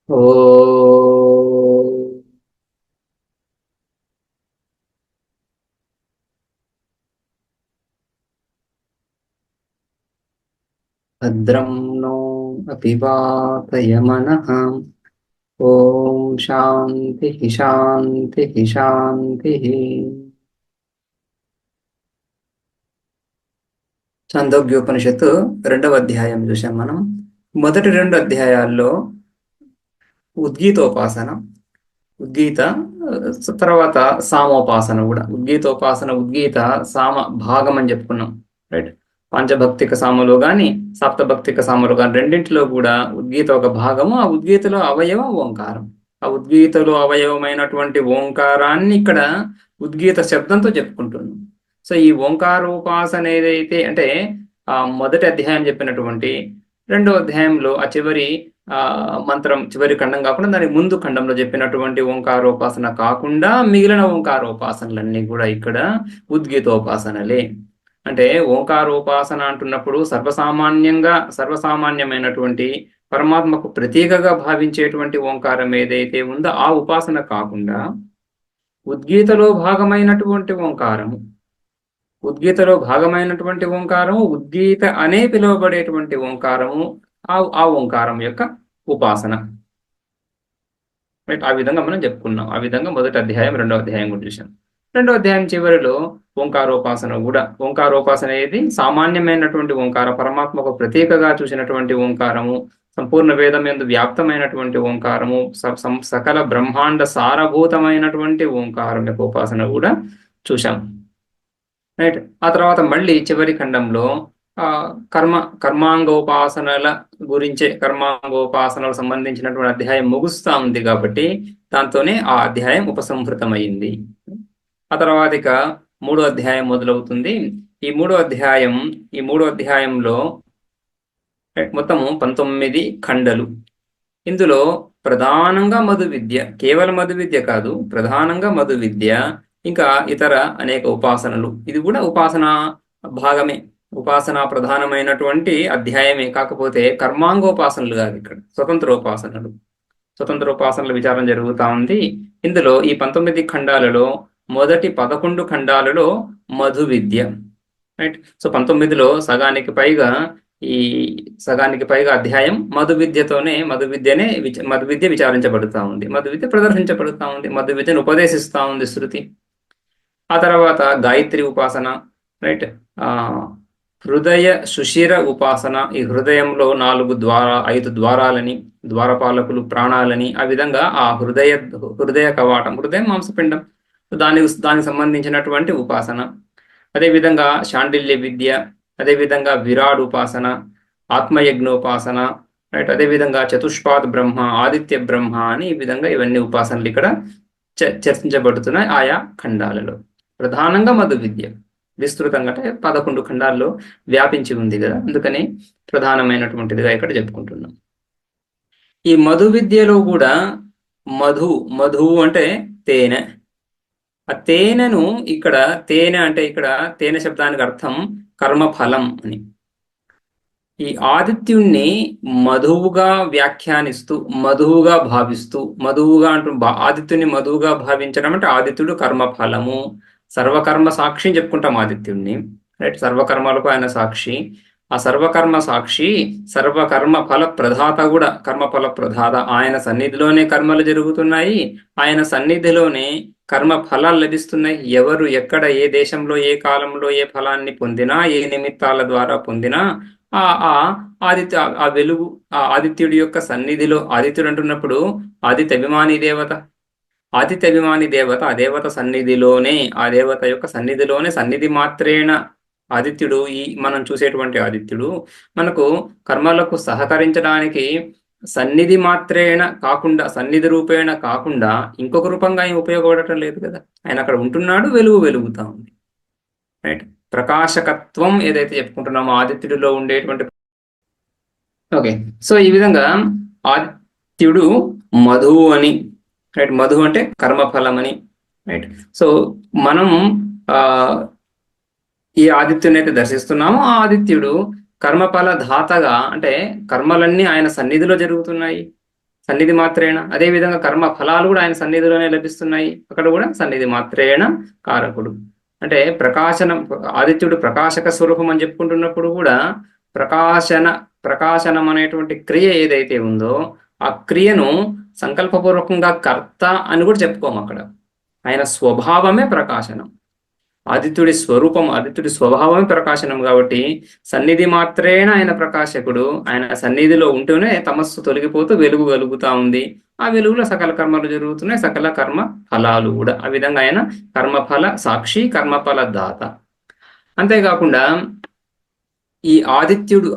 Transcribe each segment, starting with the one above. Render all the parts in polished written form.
ఓ భద్రం నో అపివాతయమనః. ఓం శాంతి శాంతి శాంతి. చాందోగ్యోపనిషత్తు రెండవ అధ్యాయం చూసాం మనం. మొదటి రెండు అధ్యాయాల్లో ఉద్గీతోపాసన, ఉద్గీత తర్వాత సామోపాసన కూడా. ఉద్గీతోపాసన, ఉద్గీత సామ భాగం అని చెప్పుకున్నాం, రైట్. పంచభక్తిక సామలు కానీ సప్తభక్తిక సామలు కానీ రెండింటిలో కూడా ఉద్గీత ఒక భాగము. ఆ ఉద్గీతలో అవయవం ఓంకారం. ఆ ఉద్గీతలో అవయవమైనటువంటి ఓంకారాన్ని ఇక్కడ ఉద్గీత శబ్దంతో చెప్పుకుంటున్నాం. సో ఈ ఓంకారోపాసన ఏదైతే అంటే ఆ మొదటి అధ్యాయం చెప్పినటువంటి రెండో అధ్యాయంలో ఆ చివరి ఆ మంత్రం, చివరి ఖండం కాకుండా దాని ముందు ఖండంలో చెప్పినటువంటి ఓంకారోపాసన కాకుండా మిగిలిన ఓంకారోపాసనలన్నీ కూడా ఇక్కడ ఉద్గీతోపాసనలే. అంటే ఓంకారోపాసన అంటున్నప్పుడు సర్వసామాన్యమైనటువంటి పరమాత్మకు ప్రతీకగా భావించేటువంటి ఓంకారం ఏదైతే ఉందో ఆ ఉపాసన కాకుండా ఉద్గీతలో భాగమైనటువంటి ఓంకారము, ఉద్గీతలో భాగమైనటువంటి ఓంకారము, ఉద్గీత అనే పిలువబడేటువంటి ఓంకారము, ఆ ఓంకారం యొక్క ఉపాసన, రైట్. ఆ విధంగా మనం చెప్పుకున్నాం. ఆ విధంగా మొదటి అధ్యాయం రెండో అధ్యాయం కూడా చూసాం. రెండో అధ్యాయం చివరిలో ఓంకారోపాసన కూడా. ఓంకారోపాసన ఏది? సామాన్యమైనటువంటి ఓంకార, పరమాత్మకు ప్రతీకగా చూసినటువంటి ఓంకారము, సంపూర్ణ వేదం యందు వ్యాప్తమైనటువంటి ఓంకారము, సకల బ్రహ్మాండ సారభూతమైనటువంటి ఓంకారం యొక్క ఉపాసన కూడా చూశాం, రైట్. ఆ తర్వాత మళ్ళీ చివరి ఖండంలో కర్మాంగోపాసనల గురించే, కర్మాంగోపాసనలకు సంబంధించినటువంటి అధ్యాయం ముగుస్తా ఉంది కాబట్టి దాంతోనే ఆ అధ్యాయం ఉపసంహృతమైంది. ఆ తర్వాత ఇక మూడో అధ్యాయం మొదలవుతుంది. ఈ మూడో అధ్యాయంలో మొత్తము 19 ఖండలు. ఇందులో ప్రధానంగా మధు విద్య, కేవలం మధు విద్య కాదు, ప్రధానంగా మధు విద్య, ఇంకా ఇతర అనేక ఉపాసనలు. ఇది కూడా ఉపాసనా భాగమే, ఉపాసనా ప్రధానమైనటువంటి అధ్యాయమే. కాకపోతే కర్మాంగోపాసనలు కాదు, ఇక్కడ స్వతంత్రోపాసనలు. స్వతంత్రోపాసనల విచారం జరుగుతూ ఉంది. ఇందులో ఈ 19 ఖండాలలో మొదటి 11 ఖండాలలో మధు విద్య, రైట్. సో 19లో సగానికి పైగా అధ్యాయం మధు విద్య విచారించబడుతూ ఉంది, మధు విద్య ప్రదర్శించబడుతూ ఉంది, మధు విద్యను ఉపదేశిస్తూ ఉంది శృతి. ఆ తర్వాత గాయత్రి ఉపాసన, రైట్. హృదయ సుషిర ఉపాసన. ఈ హృదయంలో 5 ద్వారాలని, ద్వారపాలకులు, ప్రాణాలని, ఆ విధంగా ఆ హృదయ కవాటం, హృదయం మాంసపిండం, దానికి సంబంధించినటువంటి ఉపాసన. అదేవిధంగా శాండిల్య విద్య, అదేవిధంగా విరాడ్ ఉపాసన, ఆత్మయజ్ఞోపాసన, రైట్. అదేవిధంగా చతుష్పాద్ బ్రహ్మ, ఆదిత్య బ్రహ్మ అని ఈ విధంగా ఇవన్నీ ఉపాసనలు ఇక్కడ చర్చించబడుతున్నాయి ఆయా ఖండాలలో. ప్రధానంగా మధు విద్య విస్తృతంగా, అంటే 11 ఖండాల్లో వ్యాపించి ఉంది కదా, అందుకని ప్రధానమైనటువంటిదిగా ఇక్కడ చెప్పుకుంటున్నాం. ఈ మధు విద్యలో కూడా మధు అంటే తేనె. ఆ తేనెను ఇక్కడ, తేనె అంటే ఇక్కడ తేనె శబ్దానికి అర్థం కర్మఫలం అని. ఈ ఆదిత్యుణ్ణి మధువుగా వ్యాఖ్యానిస్తూ, మధువుగా భావిస్తూ, ఆదిత్యుని మధువుగా భావించడం అంటే ఆదిత్యుడు కర్మఫలము, సర్వకర్మ సాక్షి అని చెప్పుకుంటాం ఆదిత్యుణ్ణి, రైట్. సర్వకర్మలకు ఆయన సాక్షి. ఆ సర్వకర్మ సాక్షి, సర్వకర్మ ఫల ప్రదాత కూడా, కర్మఫల ప్రదాత. ఆయన సన్నిధిలోనే కర్మలు జరుగుతున్నాయి, ఆయన సన్నిధిలోనే కర్మ ఫలాలు లభిస్తున్నాయి. ఎవరు ఎక్కడ, ఏ దేశంలో, ఏ కాలంలో ఏ ఫలాన్ని పొందినా, ఏ నిమిత్తాల ద్వారా పొందినా ఆ వెలుగు, ఆ ఆదిత్యుడి యొక్క సన్నిధిలో, ఆదిత్యుడు అంటున్నప్పుడు ఆదిత్య అభిమాని దేవత, ఆ దేవత సన్నిధిలోనే, ఆ దేవత యొక్క సన్నిధిలోనే, సన్నిధి మాత్రేణ ఆదిత్యుడు, మనం చూసేటువంటి ఆదిత్యుడు మనకు కర్మలకు సహకరించడానికి సన్నిధి మాత్రేణ కాకుండా, సన్నిధి రూపేణ కాకుండా ఇంకొక రూపంగా ఆయన ఉపయోగపడటం లేదు కదా. ఆయన అక్కడ ఉంటున్నాడు, వెలుగుతా ఉంది, రైట్. ప్రకాశకత్వం ఏదైతే చెప్పుకుంటున్నామో ఆదిత్యుడిలో ఉండేటువంటి, ఓకే. సో ఈ విధంగా ఆదిత్యుడు మధువు అని, రైట్. మధు అంటే కర్మఫలం అని, రైట్. సో మనం ఈ ఆదిత్యుని అయితే దర్శిస్తున్నామో ఆ ఆదిత్యుడు కర్మఫల ధాతగా, అంటే కర్మలన్నీ ఆయన సన్నిధిలో జరుగుతున్నాయి, సన్నిధి మాత్రేణ. అదేవిధంగా కర్మ ఫలాలు కూడా ఆయన సన్నిధిలోనే లభిస్తున్నాయి, అక్కడ కూడా సన్నిధి మాత్రేణ కారకుడు. అంటే ఆదిత్యుడు ప్రకాశక స్వరూపం అని చెప్పుకుంటున్నప్పుడు కూడా ప్రకాశనం అనేటువంటి క్రియ ఏదైతే ఉందో ఆ క్రియను సంకల్పపూర్వకంగా కర్త అని కూడా చెప్పుకోము అక్కడ. ఆయన స్వభావమే ప్రకాశనం. ఆదిత్యుడి స్వభావమే ప్రకాశనం కాబట్టి సన్నిధి మాత్రేణ ఆయన ప్రకాశకుడు. ఆయన సన్నిధిలో ఉంటూనే తమస్సు తొలగిపోతూ వెలుగు కలుగుతా ఉంది. ఆ వెలుగులో సకల కర్మలు జరుగుతున్నాయి, సకల కర్మ ఫలాలు కూడా. ఆ విధంగా ఆయన కర్మఫల సాక్షి, కర్మఫల దాత. అంతేకాకుండా ఈ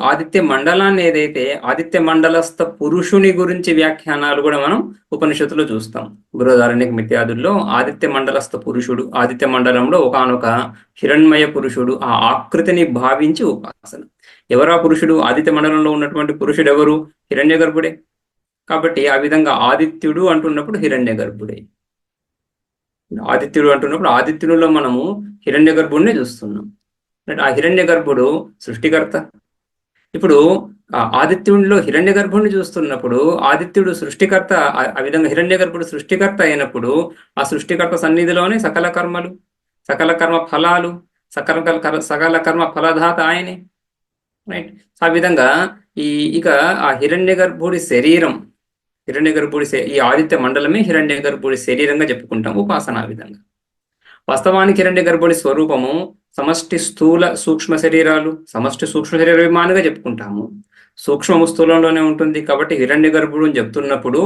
ఆదిత్య మండలాన్ని ఏదైతే ఆదిత్య మండలస్థ పురుషుని గురించి వ్యాఖ్యానాలు కూడా మనం ఉపనిషత్తులో చూస్తాం. బృహదారణ్యక మిత్యాదుల్లో ఆదిత్య మండలస్థ పురుషుడు, ఆదిత్య మండలంలో ఒకానొక హిరణ్మయ పురుషుడు, ఆ ఆకృతిని భావించి ఉపాసన. ఎవరా పురుషుడు? ఆదిత్య మండలంలో ఉన్నటువంటి పురుషుడు ఎవరు? హిరణ్య గర్భుడే. కాబట్టి ఆ విధంగా ఆదిత్యుడు అంటున్నప్పుడు హిరణ్య గర్భుడే. ఆదిత్యుడు అంటున్నప్పుడు ఆదిత్యునిలో మనము హిరణ్య గర్భుడిని చూస్తున్నాం. ఆ హిరణ్య గర్భుడు సృష్టికర్త. ఇప్పుడు ఆదిత్యుడిలో హిరణ్య గర్భుడిని చూస్తున్నప్పుడు ఆదిత్యుడు సృష్టికర్త. ఆ విధంగా హిరణ్య గర్భుడు సృష్టికర్త అయినప్పుడు ఆ సృష్టికర్త సన్నిధిలోనే సకల కర్మలు, సకల కర్మ ఫలాలు, సకల కర్మ ఫలదాత ఆయనే. రైట్. ఆ విధంగా ఇక ఆ హిరణ్య గర్భుడి శరీరం, ఈ ఆదిత్య మండలమే హిరణ్య గర్భుడి శరీరంగా చెప్పుకుంటాం ఉపాసన విధంగా. వాస్తవానికి హిరణ్య గర్భుడి స్వరూపము సమష్టి స్థూల సూక్ష్మ శరీరాలు, సమష్టి సూక్ష్మ శరీరాభిమానిగా చెప్పుకుంటాము. సూక్ష్మము స్థూలంలోనే ఉంటుంది. కాబట్టి హిరణ్య గర్భుడు అని చెప్తున్నప్పుడు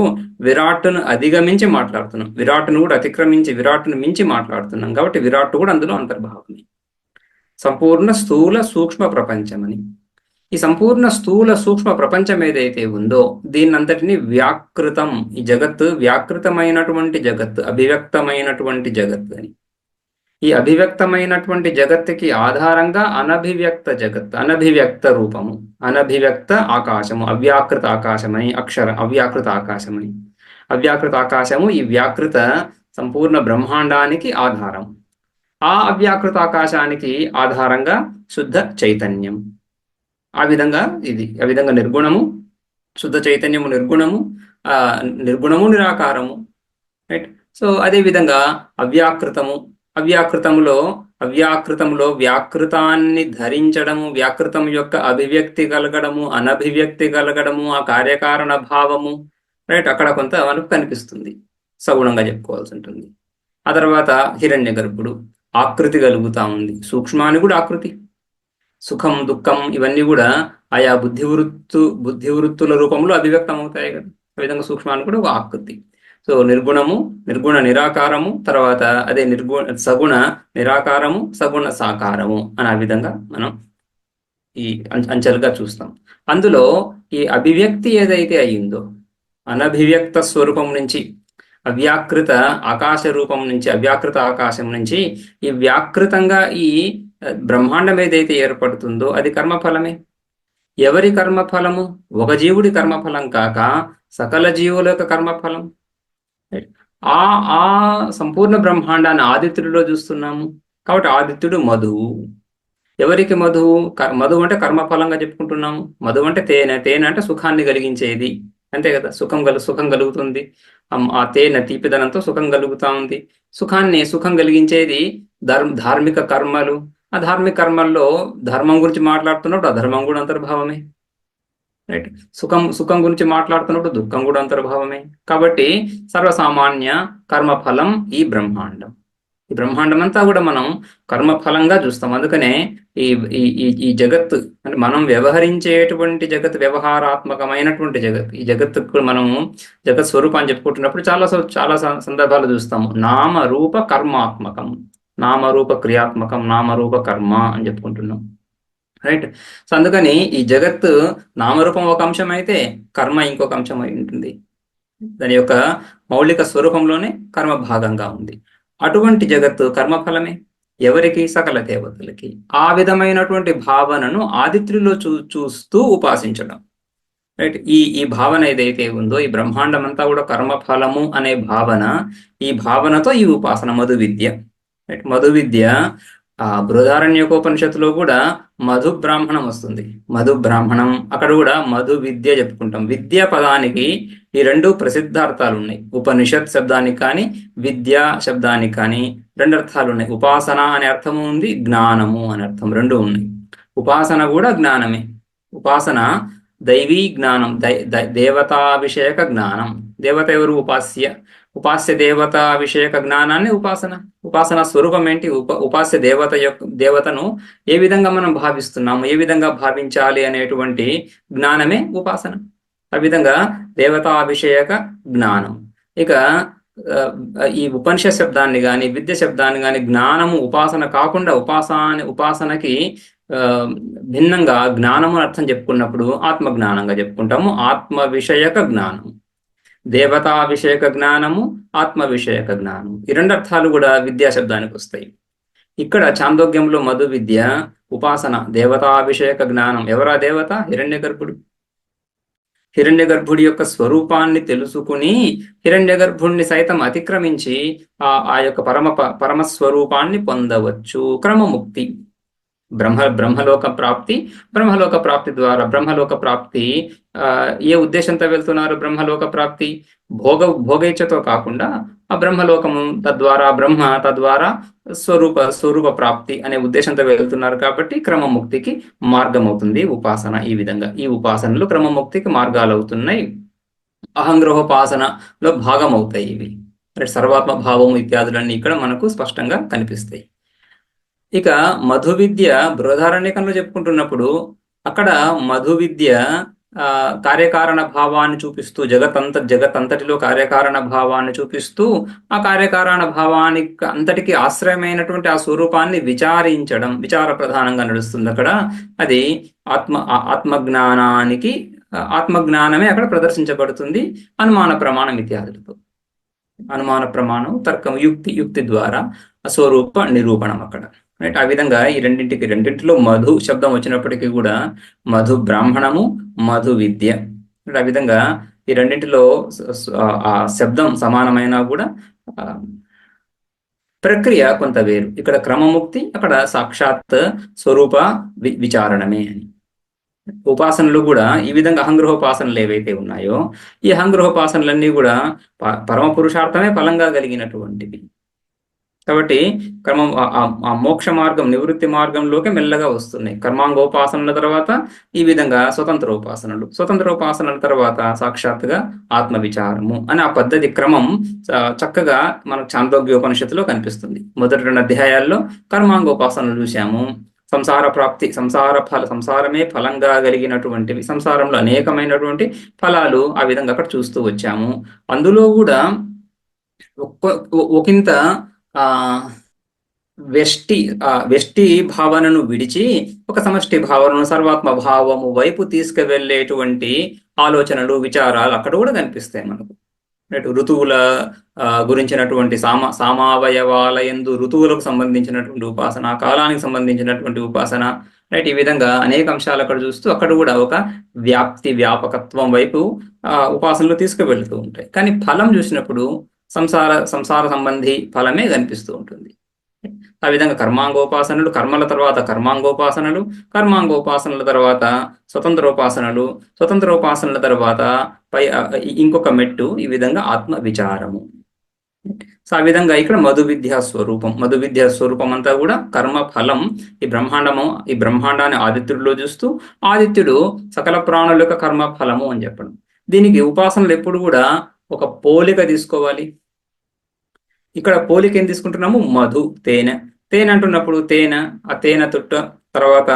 విరాట్ను అధిగమించి మాట్లాడుతున్నాం, విరాట్ను కూడా అతిక్రమించి విరాట్ను మించి మాట్లాడుతున్నాం. కాబట్టి విరాట్ కూడా అందులో అంతర్భావమే. సంపూర్ణ స్థూల సూక్ష్మ ప్రపంచమని. ఈ సంపూర్ణ స్థూల సూక్ష్మ ప్రపంచం ఏదైతే ఉందో దీన్నంతటిని వ్యాకృతం, ఈ జగత్తు వ్యాకృతమైనటువంటి జగత్తు, అభివ్యక్తమైనటువంటి జగత్తు అని. ఈ అభివ్యక్తమైనటువంటి జగత్తుకి ఆధారంగా అనభివ్యక్త జగత్, అనభివ్యక్త రూపము, అనభివ్యక్త ఆకాశము, అవ్యాకృత ఆకాశమని, అవ్యాకృత ఆకాశమని. అవ్యాకృత ఆకాశము ఈ వ్యాకృత సంపూర్ణ బ్రహ్మాండానికి ఆధారం. ఆ అవ్యాకృత ఆకాశానికి ఆధారంగా శుద్ధ చైతన్యం. ఆ విధంగా నిర్గుణము, శుద్ధ చైతన్యము నిర్గుణము, నిర్గుణము నిరాకారము. రైట్. సో అదే విధంగా అవ్యాకృతంలో వ్యాకృతాన్ని ధరించడము, వ్యాకృతం యొక్క అభివ్యక్తి కలగడము, అనభివ్యక్తి కలగడము, ఆ కార్యకారణ భావము. రైట్. అక్కడ కొంత మనకు కనిపిస్తుంది, సగుణంగా చెప్పుకోవాల్సి ఉంటుంది. ఆ తర్వాత హిరణ్య గర్భుడు ఆకృతి కలుగుతా ఉంది, సూక్ష్మాన్ని కూడా ఆకృతి. సుఖం దుఃఖం ఇవన్నీ కూడా ఆయా బుద్ధివృత్తుల రూపంలో అభివ్యక్తం అవుతాయి కదా. ఆ విధంగా సూక్ష్మాన్ని కూడా ఒక ఆకృతి. సో నిర్గుణ నిరాకారము, తర్వాత అదే సగుణ నిరాకారము, సగుణ సాకారము అని ఆ విధంగా మనం ఈ అంచెలుగా చూస్తాం. అందులో ఈ అభివ్యక్తి ఏదైతే అయ్యిందో అనభివ్యక్త స్వరూపం నుంచి అవ్యాకృత ఆకాశ రూపం నుంచి, అవ్యాకృత ఆకాశం నుంచి ఈ వ్యాకృతంగా ఈ బ్రహ్మాండం ఏదైతే ఏర్పడుతుందో అది కర్మఫలమే. ఎవరి కర్మఫలము? ఒక జీవుడి కర్మఫలం కాక సకల జీవుల యొక్క కర్మఫలం. ఆ సంపూర్ణ బ్రహ్మాండాన్ని ఆదిత్యుడిలో చూస్తున్నాము. కాబట్టి ఆదిత్యుడు మధువు. ఎవరికి మధువు? మధువు అంటే కర్మఫలంగా చెప్పుకుంటున్నాము. మధువు అంటే తేనె అంటే సుఖాన్ని కలిగించేది, అంతే కదా. సుఖం కలుగుతుంది. ఆ తేనె తీపిదనంతో సుఖం కలుగుతా ఉంది. సుఖం కలిగించేది ధార్మిక కర్మలు. ఆ ధార్మిక కర్మల్లో ధర్మం గురించి మాట్లాడుతున్నప్పుడు అధర్మం కూడా అంతర్భావమే. రైట్. సుఖం గురించి మాట్లాడుతున్నప్పుడు దుఃఖం కూడా అంతర్భావమే. కాబట్టి సర్వసామాన్య కర్మఫలం ఈ బ్రహ్మాండం. ఈ బ్రహ్మాండం అంతా కూడా మనం కర్మఫలంగా చూస్తాం. అందుకనే ఈ జగత్తు అంటే మనం వ్యవహరించేటువంటి జగత్, వ్యవహారాత్మకమైనటువంటి జగత్. ఈ జగత్తు మనము జగత్ స్వరూపాన్ని చెప్పుకుంటున్నప్పుడు చాలా సందర్భాలు చూస్తాము. నామరూప కర్మాత్మకం, నామరూప క్రియాత్మకం, నామరూప కర్మ అని చెప్పుకుంటున్నాం. రైట్. సో అందుకని ఈ జగత్తు నామరూపం ఒక అంశం అయితే కర్మ ఇంకొక అంశం అయి ఉంటుంది. దాని యొక్క మౌలిక స్వరూపంలోనే కర్మ భాగంగా ఉంది. అటువంటి జగత్తు కర్మఫలమే. ఎవరికి? సకల దేవతలకి. ఆ విధమైనటువంటి భావనను ఆదిత్యుల్లో చూస్తూ ఉపాసించడం. రైట్. ఈ భావన ఏదైతే ఉందో ఈ బ్రహ్మాండం అంతా కూడా కర్మఫలము అనే భావన, ఈ భావనతో ఈ ఉపాసన మధు విద్య. రైట్. మధు విద్య బృహదారణ్యకోపనిషత్తులో కూడా మధు బ్రాహ్మణం వస్తుంది. మధు బ్రాహ్మణం అక్కడ కూడా మధు విద్య చెప్పుకుంటాం. విద్య పదానికి ఈ రెండు ప్రసిద్ధ అర్థాలు ఉన్నాయి. ఉపనిషత్ శబ్దానికి కానీ విద్యా శబ్దానికి కానీ రెండు అర్థాలు ఉన్నాయి. ఉపాసన అనే అర్థము ఉంది, జ్ఞానము అనే అర్థం రెండు ఉన్నాయి. ఉపాసన కూడా జ్ఞానమే. ఉపాసన దైవీ జ్ఞానం, దేవతాభిషేక జ్ఞానం. దేవత ఎవరు? ఉపాస్య. ఉపాస్య దేవత విషయక జ్ఞానాన్ని ఉపాసన. ఉపాసన స్వరూపం ఏంటి? ఉపాస్య దేవతను ఏ విధంగా మనం భావిస్తున్నాము, ఏ విధంగా భావించాలి అనేటువంటి జ్ఞానమే ఉపాసన. ఆ విధంగా దేవతాభిషేక జ్ఞానం. ఇక ఈ ఉపనిషత్ శబ్దాన్ని కానీ విద్య శబ్దాన్ని కానీ జ్ఞానము ఉపాసన కాకుండా ఉపాసనకి భిన్నంగా జ్ఞానము అర్థం చెప్పుకున్నప్పుడు ఆత్మజ్ఞానంగా చెప్పుకుంటాము. ఆత్మ విషయక జ్ఞానం, దేవతాభిషేక జ్ఞానము, ఆత్మ విషయక జ్ఞానం. ఈ రెండు అర్థాలు కూడా విద్యా శబ్దానికి వస్తాయి. ఇక్కడ చాందోగ్యంలో మధు విద్య, ఉపాసన, దేవతాభిషేక జ్ఞానం. ఎవరా దేవత? హిరణ్యగర్భుడు. హిరణ్యగర్భుడి యొక్క స్వరూపాన్ని తెలుసుకుని హిరణ్యగర్భుడిని సైతం అతిక్రమించి ఆ యొక్క పరమస్వరూపాన్ని పొందవచ్చు. క్రమముక్తి. బ్రహ్మలోక ప్రాప్తి ద్వారా బ్రహ్మలోక ప్రాప్తి ఏ ఉద్దేశంతో వెళ్తున్నారు? బ్రహ్మలోక ప్రాప్తి భోగేచ్ఛతో కాకుండా ఆ బ్రహ్మలోకము తద్వారా స్వరూప ప్రాప్తి అనే ఉద్దేశంతో వెళ్తున్నారు. కాబట్టి క్రమముక్తికి మార్గం అవుతుంది ఉపాసన. ఈ విధంగా ఈ ఉపాసనలు క్రమముక్తికి మార్గాలు అవుతున్నాయి. అహంగ్రహోపాసనలో భాగం అవుతాయి ఇవి. సర్వాత్మ భావము ఇత్యాదులన్నీ ఇక్కడ మనకు స్పష్టంగా కనిపిస్తాయి. ఇక మధు విద్య బృహదారణ్యకంలో చెప్పుకుంటున్నప్పుడు అక్కడ మధు విద్య కార్యకారణ భావాన్ని చూపిస్తూ జగతంతటిలో కార్యకారణ భావాన్ని చూపిస్తూ ఆ కార్యకారణ భావానికి అంతటికి ఆశ్రయమైనటువంటి ఆ స్వరూపాన్ని విచార ప్రధానంగా నడుస్తుంది అక్కడ. అది ఆత్మజ్ఞానమే అక్కడ ప్రదర్శించబడుతుంది. అనుమాన ప్రమాణం ఇత్యాదులతో. అనుమాన ప్రమాణం, తర్కం, యుక్తి ద్వారా స్వరూప నిరూపణం అక్కడ. రైట్. ఆ విధంగా ఈ రెండింటిలో మధు శబ్దం వచ్చినప్పటికీ కూడా మధు బ్రాహ్మణము, మధు విద్య. ఆ విధంగా ఈ రెండింటిలో ఆ శబ్దం సమానమైనా కూడా ప్రక్రియ కొంత వేరు. ఇక్కడ క్రమముక్తి, అక్కడ సాక్షాత్ స్వరూప విచారణమే అని. ఉపాసనలు కూడా ఈ విధంగా అహంగ్రహోపాసనలు ఏవైతే ఉన్నాయో ఈ అహంగ్రహోపాసనలన్నీ కూడా పరమ పురుషార్థమే ఫలంగా కలిగినటువంటివి. కాబట్టి క్రమం ఆ మోక్ష మార్గం, నివృత్తి మార్గంలోకి మెల్లగా వస్తున్నాయి. కర్మాంగోపాసనల తర్వాత ఈ విధంగా స్వతంత్రోపాసనల తర్వాత సాక్షాత్తుగా ఆత్మ విచారము అని ఆ పద్ధతి క్రమం చక్కగా మనకు చాందోగ్యోపనిషత్తులో కనిపిస్తుంది. మొదటి 2 అధ్యాయాల్లో కర్మాంగోపాసనలు చూసాము. సంసార ప్రాప్తి, సంసారమే ఫలంగా కలిగినటువంటివి, సంసారంలో అనేకమైనటువంటి ఫలాలు ఆ విధంగా అక్కడ చూస్తూ వచ్చాము. అందులో కూడా ఒకంత వ్యష్టి భావనను విడిచి ఒక సమష్టి భావనను, సర్వాత్మ భావము వైపు తీసుకువెళ్ళేటువంటి ఆలోచనలు, విచారాలు అక్కడ కూడా కనిపిస్తాయి మనకు. ఋతువుల గురించినటువంటి సామావయవాల యందు ఋతువులకు సంబంధించినటువంటి ఉపాసన, కాలానికి సంబంధించినటువంటి ఉపాసన, రైట్. ఈ విధంగా అనేక అంశాలు అక్కడ చూస్తూ అక్కడ కూడా ఒక వ్యాపకత్వం వైపు ఉపాసనలు తీసుకువెళ్తూ ఉంటాయి. కానీ ఫలం చూసినప్పుడు సంసార సంబంధి ఫలమే కనిపిస్తూ ఉంటుంది. ఆ విధంగా కర్మాంగోపాసనలు, కర్మల తర్వాత కర్మాంగోపాసనల తర్వాత స్వతంత్రోపాసనల తర్వాత ఇంకొక మెట్టు, ఈ విధంగా ఆత్మ విచారము. సో ఆ విధంగా ఇక్కడ మధు విద్యా స్వరూపం అంతా కూడా కర్మ ఫలం. ఈ బ్రహ్మాండాన్ని ఆదిత్యుడిలో చూస్తూ ఆదిత్యుడు సకల ప్రాణుల యొక్క కర్మ ఫలము అని చెప్పడం. దీనికి ఉపాసనలు ఎప్పుడు కూడా ఒక పోలిక తీసుకోవాలి. ఇక్కడ పోలిక ఏం తీసుకుంటున్నాము? మధు, తేనె అంటున్నప్పుడు ఆ తేనె తుట్ట తర్వాత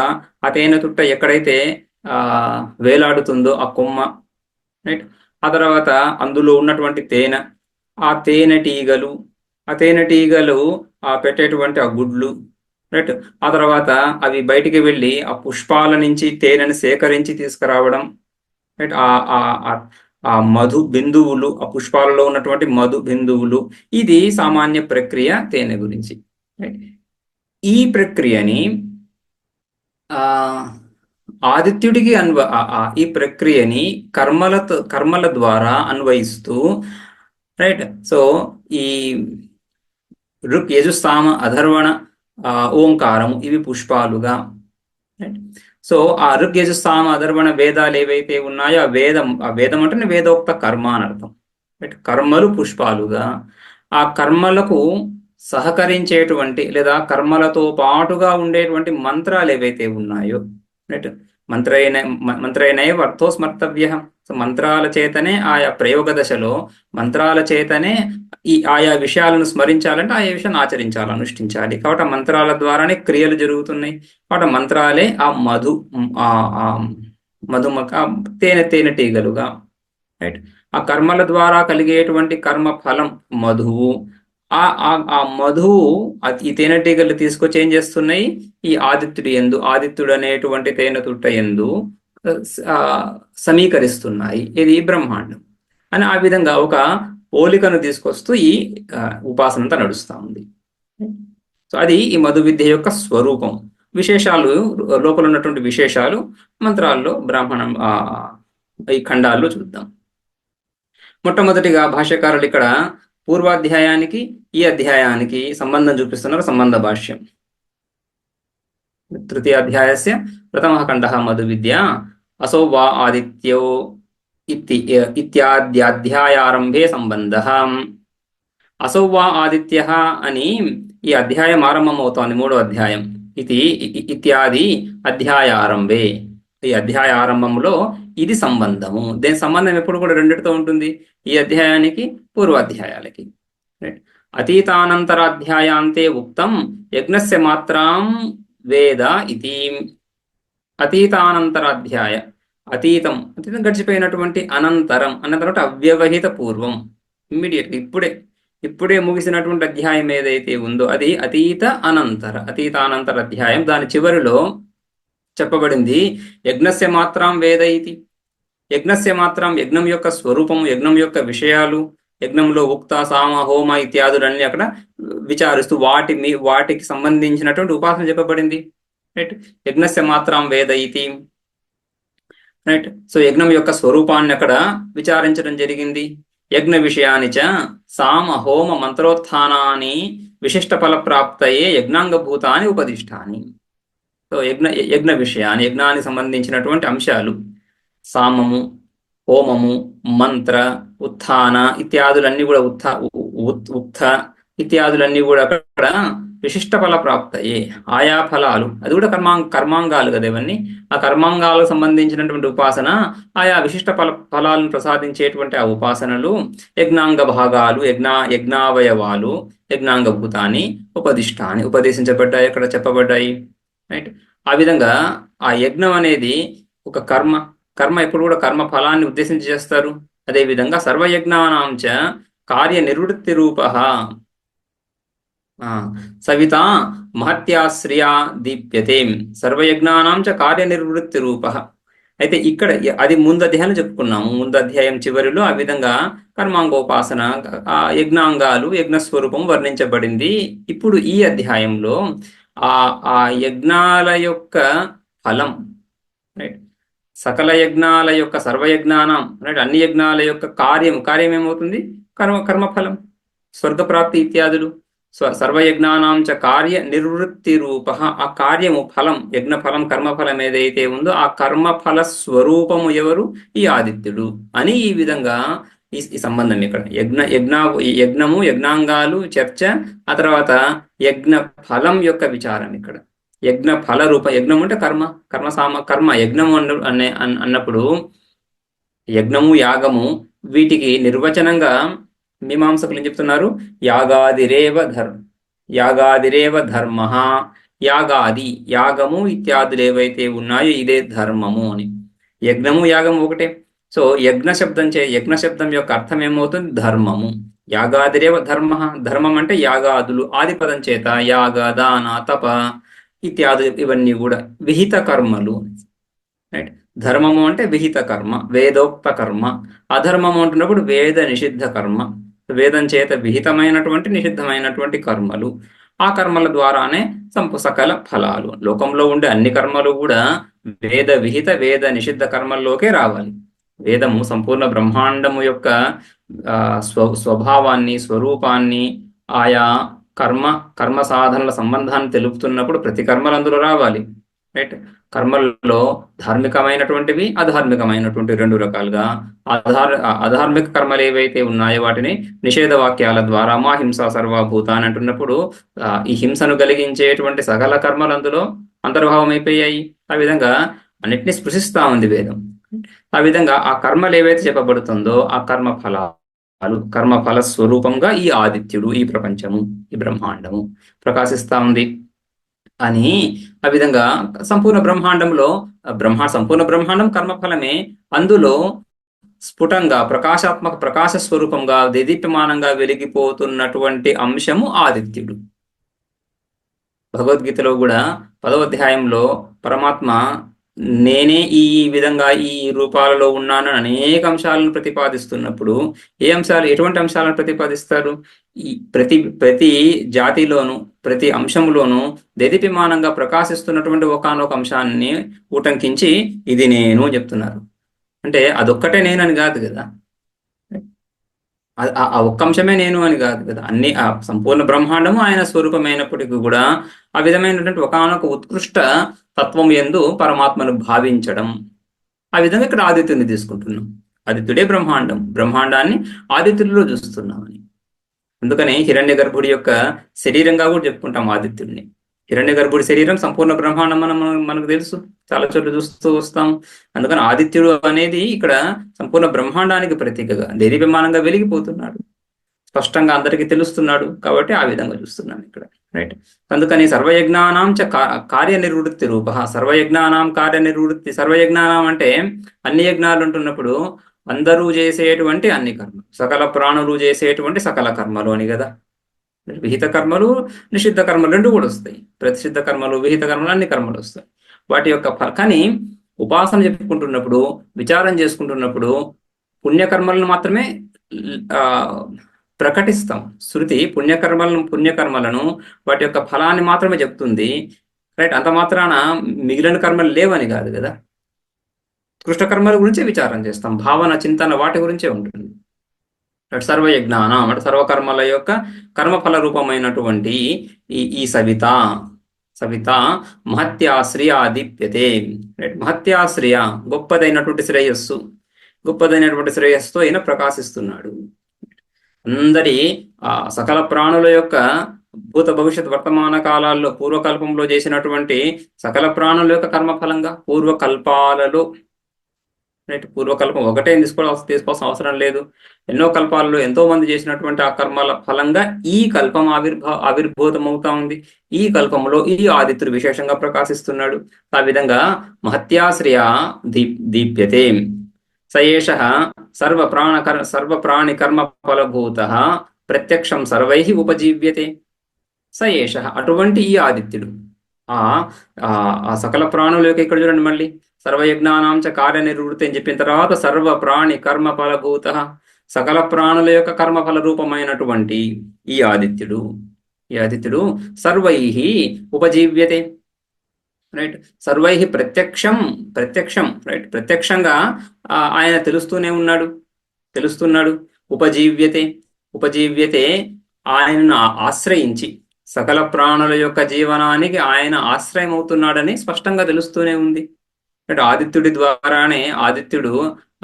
ఆ తేనె తుట్ట ఎక్కడైతే వేలాడుతుందో ఆ కొమ్మ, రైట్. ఆ తర్వాత అందులో ఉన్నటువంటి ఆ తేనెటీగలు పెట్టేటువంటి ఆ గుడ్లు, రైట్. ఆ తర్వాత అవి బయటికి వెళ్ళి ఆ పుష్పాల నుంచి తేనెను సేకరించి తీసుకురావడం, రైట్. ఆ మధు బిందువులు, ఆ పుష్పాలలో ఉన్నటువంటి మధు బిందువులు, ఇది సామాన్య ప్రక్రియ తేనె గురించి. ఈ ప్రక్రియని ఆదిత్యుడికి ఈ ప్రక్రియని కర్మల ద్వారా అన్వయిస్తూ, రైట్. సో ఈ ఋక్, యజుస్తామ, అధర్వణ ఓంకారము, ఇవి పుష్పాలుగా. సో ఆ ఋగ్యజు సామ అధర్వణ వేదాలు ఏవైతే ఉన్నాయో ఆ వేదం అంటే వేదోక్త కర్మ అని అర్థం. కర్మలు పుష్పాలుగా, ఆ కర్మలకు సహకరించేటువంటి లేదా కర్మలతో పాటుగా ఉండేటువంటి మంత్రాలు ఏవైతే ఉన్నాయో, రైట్, మంత్రైనైవ అర్థో స్మర్తవ్య. సో మంత్రాల చేతనే ఆయా ప్రయోగ దశలో మంత్రాల చేతనే ఆయా విషయాలను స్మరించాలంటే ఆయా విషయాన్ని ఆచరించాలి, అనుష్ఠించాలి. కాబట్టి ఆ మంత్రాల ద్వారానే క్రియలు జరుగుతున్నాయి. కాబట్టి మంత్రాలే ఆ మధుమక తేనెటీగలుగా, రైట్. ఆ కర్మల ద్వారా కలిగేటువంటి కర్మ ఫలం మధువు. ఆ మధువు ఈ తేనెటీగలు తీసుకొచ్చి ఏం చేస్తున్నాయి? ఈ ఆదిత్యుడు అనేటువంటి తేనె తుట్ట ఎందు సమీకరిస్తున్నాయి. ఇది బ్రహ్మాండం అని ఆ విధంగా ఒక పోలికను తీసుకొస్తూ ఈ ఉపాసన అంతా నడుస్తూ ఉంది. సో అది ఈ మధు విద్య యొక్క స్వరూపం. విశేషాలు, లోపల ఉన్నటువంటి విశేషాలు మంత్రాల్లో, బ్రాహ్మణం ఈ ఖండాల్లో చూద్దాం. మొట్టమొదటిగా భాష్యకారులు ఇక్కడ పూర్వాధ్యాయానికి ఈ అధ్యాయానికి సంబంధం చూపిస్తున్నారు. సంబంధ భాష్యం. తృతీయాధ్యాయస్య ప్రథమః ఖండః మధు విద్య అసౌ వా ఆదిత్యో ఇత్యాద్యాధ్యాయారంభే సంబంధః. అసౌ వా ఆదిత్యః అని ఈ అధ్యాయం ఆరంభం అవుతోంది, 3వ అధ్యాయం. ఇది ఇత్యాది అధ్యాయారంభే, ఈ అధ్యాయ ఆరంభంలో ఇది సంబంధము. దీని సంబంధం ఎప్పుడు కూడా రెండిటితో ఉంటుంది, ఈ అధ్యాయానికి పూర్వాధ్యాయాలకి. అతీతానంతరాధ్యాయాంతే ఉక్తం యజ్ఞస్య మాత్రం వేద ఇది. అతీతానంతరాధ్యాయ, అతీతం గడిచిపోయినటువంటి, అనంతరం అవ్యవహిత పూర్వం, ఇమ్మీడియట్గా ఇప్పుడే ముగిసినటువంటి అధ్యాయం ఏదైతే ఉందో అది అతీతానంతర అధ్యాయం. దాని చివరిలో చెప్పబడింది యజ్ఞస్య మాత్రం వేద ఇది. యజ్ఞస్య మాత్రం, యజ్ఞం యొక్క స్వరూపము, యజ్ఞం యొక్క విషయాలు, యజ్ఞంలో ఉక్త, సామ, హోమ ఇత్యాదులన్నీ అక్కడ విచారిస్తూ వాటికి సంబంధించినటువంటి ఉపాసన చెప్పబడింది. రైట్. యజ్ఞస్య మాత్రం వేద ఇది. రైట్. సో యజ్ఞం యొక్క స్వరూపాన్ని అక్కడ విచారించడం జరిగింది. యజ్ఞ విషయాన్ని చ సామ, హోమ, మంత్రోత్థానాన్ని విశిష్ట ఫల ప్రాప్తయే యజ్ఞాంగభూతాన్ని ఉపదిష్టాన్ని. సో యజ్ఞ విషయాన్ని, యజ్ఞానికి సంబంధించినటువంటి అంశాలు, సామము, హోమము, మంత్ర, ఉత్థాన ఇత్యాదులన్నీ కూడా ఉత్థ ఇత్యాదులన్నీ కూడా అక్కడ విశిష్ట ఫల ప్రాప్తయే, ఆయా ఫలాలు, అది కూడా కర్మాంగాలు కదా ఇవన్నీ. ఆ కర్మాంగాలకు సంబంధించినటువంటి ఉపాసన, ఆయా విశిష్ట ఫలాలను ప్రసాదించేటువంటి ఆ ఉపాసనలు, యజ్ఞాంగ భాగాలు, యజ్ఞావయవాలు, యజ్ఞాంగభూతాన్ని ఉపదేశించబడ్డాయి, అక్కడ చెప్పబడ్డాయి. రైట్. ఆ విధంగా ఆ యజ్ఞం అనేది ఒక కర్మ ఎప్పుడు కూడా కర్మ ఫలాన్ని ఉద్దేశించి చేస్తారు. అదేవిధంగా సర్వయజ్ఞానాంచ కార్య నివృత్తి రూప సవిత మహత్యాశ్రియా దీప్యతే. సర్వయజ్ఞానాంచ కార్యనిర్వృత్తి రూప. అయితే ఇక్కడ అది ముందు అధ్యాయం చెప్పుకున్నాము. ముందు అధ్యాయం చివరిలో ఆ విధంగా కర్మాంగోపాసన, యజ్ఞాంగాలు, యజ్ఞస్వరూపం వర్ణించబడింది. ఇప్పుడు ఈ అధ్యాయంలో ఆ యజ్ఞాల యొక్క ఫలం, రైట్, సకల యజ్ఞాల యొక్క సర్వయజ్ఞానం, రైట్, అన్ని యజ్ఞాల యొక్క కార్యం ఏమవుతుంది? కర్మఫలం, స్వర్గప్రాప్తి ఇత్యాదులు. సర్వయజ్ఞానాంచ కార్య నివృత్తి రూప. ఆ కార్యము, ఫలం, యజ్ఞఫలం, కర్మఫలం ఏదైతే ఉందో ఆ కర్మఫల స్వరూపము ఎవరు? ఈ ఆదిత్యుడు అని. ఈ విధంగా ఈ సంబంధం ఇక్కడ యజ్ఞము, యజ్ఞాంగాలు చర్చ, ఆ తర్వాత యజ్ఞ ఫలం యొక్క విచారం ఇక్కడ. యజ్ఞ ఫల రూప, యజ్ఞం అంటే కర్మ యజ్ఞము అన్నప్పుడు యజ్ఞము, యాగము, వీటికి నిర్వచనంగా మీమాంసకులు ఏం చెప్తున్నారు? యాగాదిరేవ ధర్మ, యాగము ఇత్యాదులు ఏవైతే ఉన్నాయో ఇదే ధర్మము అని. యజ్ఞము, యాగము ఒకటే. సో యజ్ఞ శబ్దం యొక్క అర్థం ఏమవుతుంది? ధర్మము. యాగాదిరేవ ధర్మం అంటే యాగాదులు, ఆదిపదం చేత యాగ, దాన, తప ఇత్యాదు ఇవన్నీ కూడా విహిత కర్మలు. రైట్. ధర్మము అంటే విహిత కర్మ, వేదోక్త కర్మ. అధర్మము అంటున్నప్పుడు వేద నిషిద్ధ కర్మ, వేదం చేత విహితమైనటువంటి నిషిద్ధమైనటువంటి కర్మలు. ఆ కర్మల ద్వారానే సకల ఫలాలు. లోకంలో ఉండే అన్ని కర్మలు కూడా వేద విహిత, వేద నిషిద్ధ కర్మల్లోకే రావాలి. వేదము సంపూర్ణ బ్రహ్మాండము యొక్క స్వభావాన్ని, స్వరూపాన్ని, ఆయా కర్మ కర్మ సాధనల సంబంధాన్ని తెలుపుతున్నప్పుడు ప్రతి కర్మలు అందులో రావాలి. రైట్. కర్మల్లో ధార్మికమైనటువంటివి, అధార్మికమైనటువంటి రెండు రకాలుగా. అధార్మిక కర్మలు ఏవైతే ఉన్నాయో వాటిని నిషేధ వాక్యాల ద్వారా మా హింస సర్వభూత అని అంటున్నప్పుడు ఈ హింసను కలిగించేటువంటి సకల కర్మలు అందులో అంతర్భావం అయిపోయాయి. ఆ విధంగా అన్నిటినీ స్పృశిస్తా ఉంది వేదం. ఆ విధంగా ఆ కర్మలు ఏవైతే చెప్పబడుతుందో ఆ కర్మ ఫలాలు, కర్మ ఫల స్వరూపంగా ఈ ఆదిత్యుడు, ఈ ప్రపంచము, ఈ బ్రహ్మాండము ప్రకాశిస్తా ఉంది అని. ఆ విధంగా సంపూర్ణ బ్రహ్మాండంలో సంపూర్ణ బ్రహ్మాండం కర్మఫలమే. అందులో స్ఫుటంగా ప్రకాశ స్వరూపంగా దేదీప్యమానంగా వెలిగిపోతున్నటువంటి అంశము ఆదిత్యుడు. భగవద్గీతలో కూడా 10వ అధ్యాయంలో పరమాత్మ నేనే ఈ విధంగా ఈ రూపాలలో ఉన్నాను అనేక అంశాలను ప్రతిపాదిస్తున్నప్పుడు ఏ అంశాలు, ఎటువంటి అంశాలను ప్రతిపాదిస్తారు? ఈ ప్రతి జాతిలోను, ప్రతి అంశంలోనూ దేదీప్యమానంగా ప్రకాశిస్తున్నటువంటి ఒకానొక అంశాన్ని ఉటంకించి ఇది నేను చెప్తున్నారు. అంటే అదొక్కటే నేనని కాదు కదా, ఆ ఒక్క అంశమే నేను అని కాదు కదా, అన్ని ఆ సంపూర్ణ బ్రహ్మాండము ఆయన స్వరూపమైనప్పటికీ కూడా ఆ విధమైనటువంటి ఒకానొక ఉత్కృష్ట తత్వం యందు పరమాత్మను భావించడం. ఆ విధంగా ఇక్కడ ఆదిత్యుని తీసుకుంటున్నాం. ఆదిత్యుడే బ్రహ్మాండం, బ్రహ్మాండాన్ని ఆదిత్యుడిలో చూస్తున్నామని. అందుకని హిరణ్య గర్భుడి యొక్క శరీరంగా కూడా చెప్పుకుంటాం ఆదిత్యుడిని. హిరణ్య గర్భుడి శరీరం సంపూర్ణ బ్రహ్మాండం మనకు తెలుసు, చాలా చోట్ల చూస్తూ వస్తాం. అందుకని ఆదిత్యుడు అనేది ఇక్కడ సంపూర్ణ బ్రహ్మాండానికి ప్రతీకగా దేదీప్యమానంగా వెలిగిపోతున్నాడు, స్పష్టంగా అందరికీ తెలుస్తున్నాడు. కాబట్టి ఆ విధంగా చూస్తున్నాం ఇక్కడ. రైట్. అందుకని సర్వయజ్ఞానాం చ కార్యనిర్వృత్తి రూప. సర్వయజ్ఞానాం కార్యనిర్వృత్తి. సర్వయజ్ఞానం అంటే అన్ని యజ్ఞాలు అంటున్నప్పుడు అందరూ చేసేటువంటి అన్ని కర్మలు, సకల ప్రాణులు చేసేటువంటి సకల కర్మలు అని కదా. విహిత కర్మలు, నిషిద్ధ కర్మలు రెండు కూడా వస్తాయి. ప్రతిషిద్ధ కర్మలు, విహిత కర్మలు, అన్ని కర్మలు వస్తాయి. వాటి యొక్క కానీ ఉపాసన చెప్పుకుంటున్నప్పుడు, విచారం చేసుకుంటున్నప్పుడు పుణ్యకర్మలను మాత్రమే ప్రకటిస్తాం. శృతి పుణ్యకర్మలను వాటి యొక్క ఫలాన్ని మాత్రమే చెప్తుంది. రైట్. అంత మాత్రాన మిగిలిన కర్మలు లేవని కాదు కదా. కృష్ణ కర్మల గురించే విచారం చేస్తాం, భావన చింతన వాటి గురించే ఉంటుంది. సర్వయజ్ఞానం అంటే సర్వకర్మల యొక్క కర్మఫల రూపమైనటువంటి ఈ సవిత మహత్యాశ్రయ దీప్యతే. మహత్యాశ్రయ గొప్పదైనటువంటి శ్రేయస్సుతో ఈయన ప్రకాశిస్తున్నాడు. అందరి సకల ప్రాణుల యొక్క భూత భవిష్యత్ వర్తమాన కాలాల్లో పూర్వకల్పంలో చేసినటువంటి సకల ప్రాణుల యొక్క కర్మఫలంగా పూర్వకల్పాలలో, పూర్వకల్పం ఒకటే తీసుకోవాల్సిన అవసరం లేదు. ఎన్నో కల్పాలలో ఎంతో మంది చేసినటువంటి ఆ కర్మల ఫలంగా ఈ కల్పం ఆవిర్భూతమవుతా ఉంది. ఈ కల్పంలో ఈ ఆదిత్యుడు విశేషంగా ప్రకాశిస్తున్నాడు. ఆ విధంగా మహత్యాశ్రయ దీప్యతే. సయేష సర్వప్రాణి కర్మ ఫలభూత ప్రత్యక్షం సర్వై ఉపజీవ్యతే. సయేష అటువంటి ఈ ఆదిత్యుడు ఆ సకల ప్రాణుల యొక్క, ఇక్కడ చూడండి మళ్ళీ సర్వయజ్ఞానాంచ కార్యనిర్వృత్తి అని చెప్పిన తర్వాత సర్వ ప్రాణి కర్మ ఫలభూత, సకల ప్రాణుల యొక్క కర్మఫల రూపమైనటువంటి ఈ ఆదిత్యుడు సర్వై ఉపజీవ్యతే. రైట్. సర్వై ప్రత్యక్షం. రైట్. ప్రత్యక్షంగా ఆయన తెలుస్తున్నాడు. ఉపజీవ్యతే ఆయనను ఆశ్రయించి సకల ప్రాణుల యొక్క జీవనానికి ఆయన ఆశ్రయం అవుతున్నాడని స్పష్టంగా తెలుస్తూనే ఉంది. ఆదిత్యుడి ద్వారానే, ఆదిత్యుడు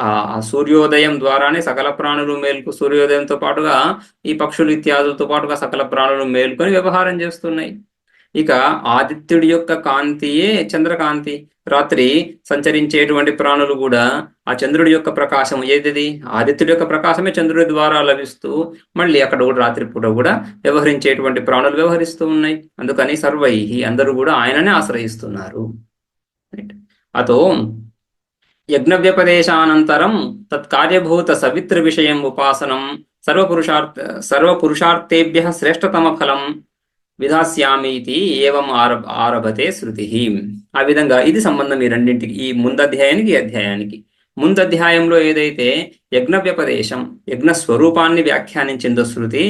ఆ సూర్యోదయం ద్వారానే సకల ప్రాణులు సూర్యోదయంతో పాటుగా ఈ పక్షులు ఇత్యాదులతో పాటుగా సకల ప్రాణులు మేల్కొని వ్యవహారం చేస్తున్నాయి. ఇక ఆదిత్యుడి యొక్క కాంతియే చంద్రకాంతి. రాత్రి సంచరించేటువంటి ప్రాణులు కూడా ఆ చంద్రుడి యొక్క ప్రకాశం ఏది, ఆదిత్యుడి యొక్క ప్రకాశమే చంద్రుడి ద్వారా లభిస్తూ మళ్ళీ అక్కడ కూడా రాత్రిపూట కూడా వ్యవహరించేటువంటి ప్రాణులు వ్యవహరిస్తూ ఉన్నాయి. అందుకని సర్వై అందరూ కూడా ఆయననే ఆశ్రయిస్తున్నారు. అతో యజ్ఞవ్యపదేశానంతరం తత్కార్యభూత సవిత్ర విషయం ఉపాసనం సర్వపురుషార్థేభ్య శ్రేష్టతమ ఫలం విధాస్యామీతి ఏవం ఆరభతే శృతి. ఆ విధంగా ఇది సంబంధం ఈ రెండింటికి, ఈ ముందధ్యాయానికి ఈ అధ్యాయానికి. ముందధ్యాయంలో ఏదైతే యజ్ఞ వ్యపదేశం, యజ్ఞ స్వరూపాన్ని వ్యాఖ్యానించిందో శృతి,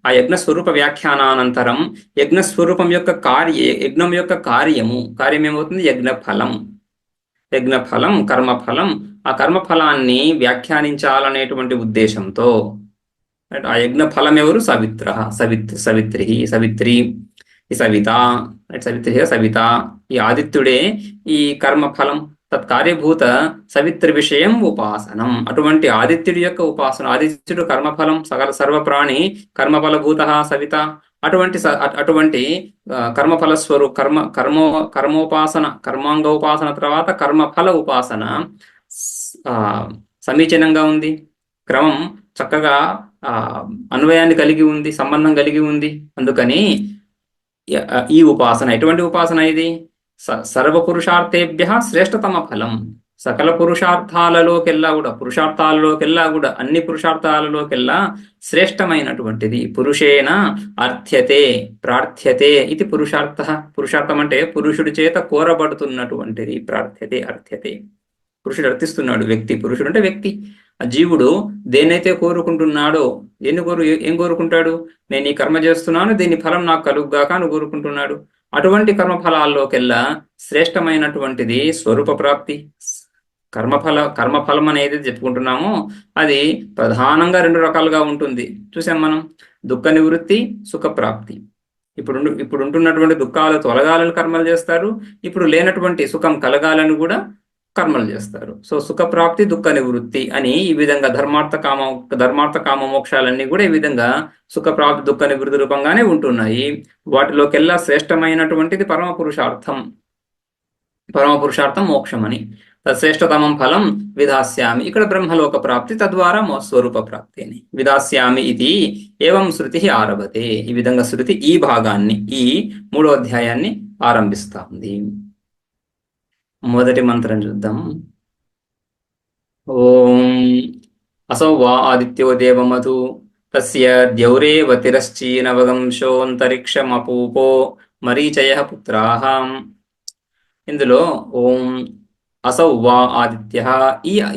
ఆ యజ్ఞ స్వరూప వ్యాఖ్యానానంతరం యజ్ఞం యొక్క కార్యం ఏమవుతుంది? యజ్ఞఫలం కర్మఫలం. ఆ కర్మఫలాన్ని వ్యాఖ్యానించాలనేటువంటి ఉద్దేశంతో రైట్. ఆ యజ్ఞ ఫలం ఎవరు? సవిత్ర, సవిత్రి, సవిత్రి, ఈ సవిత, రైట్. సవిత్రి సవిత, ఈ ఆదిత్యుడే ఈ కర్మ ఫలం. తత్కార్యభూత సవిత్రి విషయం ఉపాసనం. అటువంటి ఆదిత్యుడి యొక్క ఉపాసన. ఆదిత్యుడు కర్మఫలం, సకల సర్వప్రాణి కర్మఫలభూత సవిత. అటువంటి కర్మఫల స్వరూ కర్మోపాసన, కర్మాంగోపాసన తర్వాత కర్మఫల ఉపాసన సమీచీనంగా ఉంది. క్రమం చక్కగా అన్వయాన్ని కలిగి ఉంది, సంబంధం కలిగి ఉంది. అందుకని ఈ ఉపాసన ఎటువంటి ఉపాసన ఇది? సర్వపురుషార్థేభ్య శ్రేష్టతమ ఫలం. సకల పురుషార్థాలలోకెల్లా కూడా అన్ని పురుషార్థాలలోకెల్లా శ్రేష్టమైనటువంటిది. పురుషేణ అర్థ్యతే ప్రార్థ్యతే ఇది పురుషార్థ. పురుషార్థం అంటే పురుషుడి చేత కోరబడుతున్నటువంటిది. ప్రార్థ్యతే, అర్థ్యతే. పురుషుడు అర్థిస్తున్నాడు. వ్యక్తి, పురుషుడు అంటే వ్యక్తి. ఆ జీవుడు దేన్నైతే కోరుకుంటున్నాడో, ఏం కోరుకుంటాడు? నేను ఈ కర్మ చేస్తున్నాను, దీని ఫలం నాకు కలుగుగాక అని కోరుకుంటున్నాడు. అటువంటి కర్మఫలాల్లోకెల్లా శ్రేష్టమైనటువంటిది స్వరూప ప్రాప్తి. కర్మఫలం అనేది చెప్పుకుంటున్నామో అది ప్రధానంగా 2 రకాలుగా ఉంటుంది. చూసాం మనం, దుఃఖ నివృత్తి, సుఖప్రాప్తి. ఇప్పుడు ఉంటున్నటువంటి ధుఃఖాలు తొలగాలని కర్మలు చేస్తారు, ఇప్పుడు లేనటువంటి సుఖం కలగాలని కూడా కర్మలు చేస్తారు. సో సుఖప్రాప్తి, దుఃఖ నివృత్తి అని ఈ విధంగా ధర్మార్థ కామ మోక్షాలన్నీ కూడా ఈ విధంగా సుఖప్రాప్తి, దుఃఖ నివృత్తి రూపంగానే ఉంటున్నాయి. వాటిలోకెల్లా శ్రేష్టమైనటువంటిది పరమ పురుషార్థం మోక్షం అని. శ్రేష్టతమం ఫలం విధాస్యామి. ఇక్కడ బ్రహ్మలోక ప్రాప్తి, తద్వారా స్వరూప ప్రాప్తి అని. విధాస్యామి ఇది ఏవం శృతి ఆరభతే. ఈ విధంగా శృతి ఈ భాగాన్ని, ఈ 3వ అధ్యాయాన్ని ఆరంభిస్తా ఉంది. మొదటి మంత్రం చూద్దాం. ఓం అసౌ వా ఆదిత్యో దేవమధు తస్య ద్యౌరేవ తిరశ్చీనవగంశోంతరిక్షమపూపో మరీచయ పుత్రాః. ఇందులో ఓం అసౌ వా ఆదిత్య,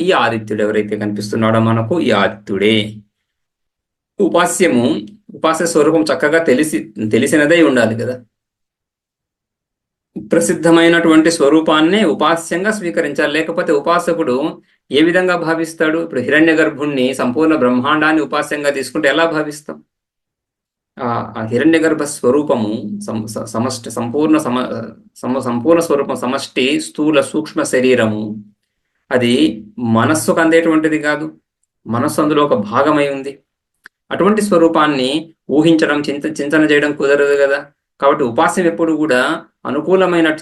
ఈ ఆదిత్యుడు ఎవరైతే కనిపిస్తున్నాడో మనకు, ఈ ఆదిత్యుడే. ఉపాస్య స్వరూపం చక్కగా తెలిసినదై ఉండాలి కదా. ప్రసిద్ధమైనటువంటి స్వరూపాన్నే ఉపాస్యంగా స్వీకరించాలి. లేకపోతే ఉపాసకుడు ఏ విధంగా భావిస్తాడు? ఇప్పుడు హిరణ్య గర్భుణ్ణి, సంపూర్ణ బ్రహ్మాండాన్ని ఉపాస్యంగా తీసుకుంటే ఎలా భావిస్తాం? ఆ హిరణ్య గర్భ స్వరూపము సమష్టి, సంపూర్ణ స్వరూపం, సమష్టి స్థూల సూక్ష్మ శరీరము. అది మనస్సుకు అందేటువంటిది కాదు, మనస్సు అందులో ఒక భాగమై ఉంది. అటువంటి స్వరూపాన్ని ఊహించడం, చింతన చేయడం కుదరదు కదా. కాబట్టి ఉపాస్యం ఎప్పుడు కూడా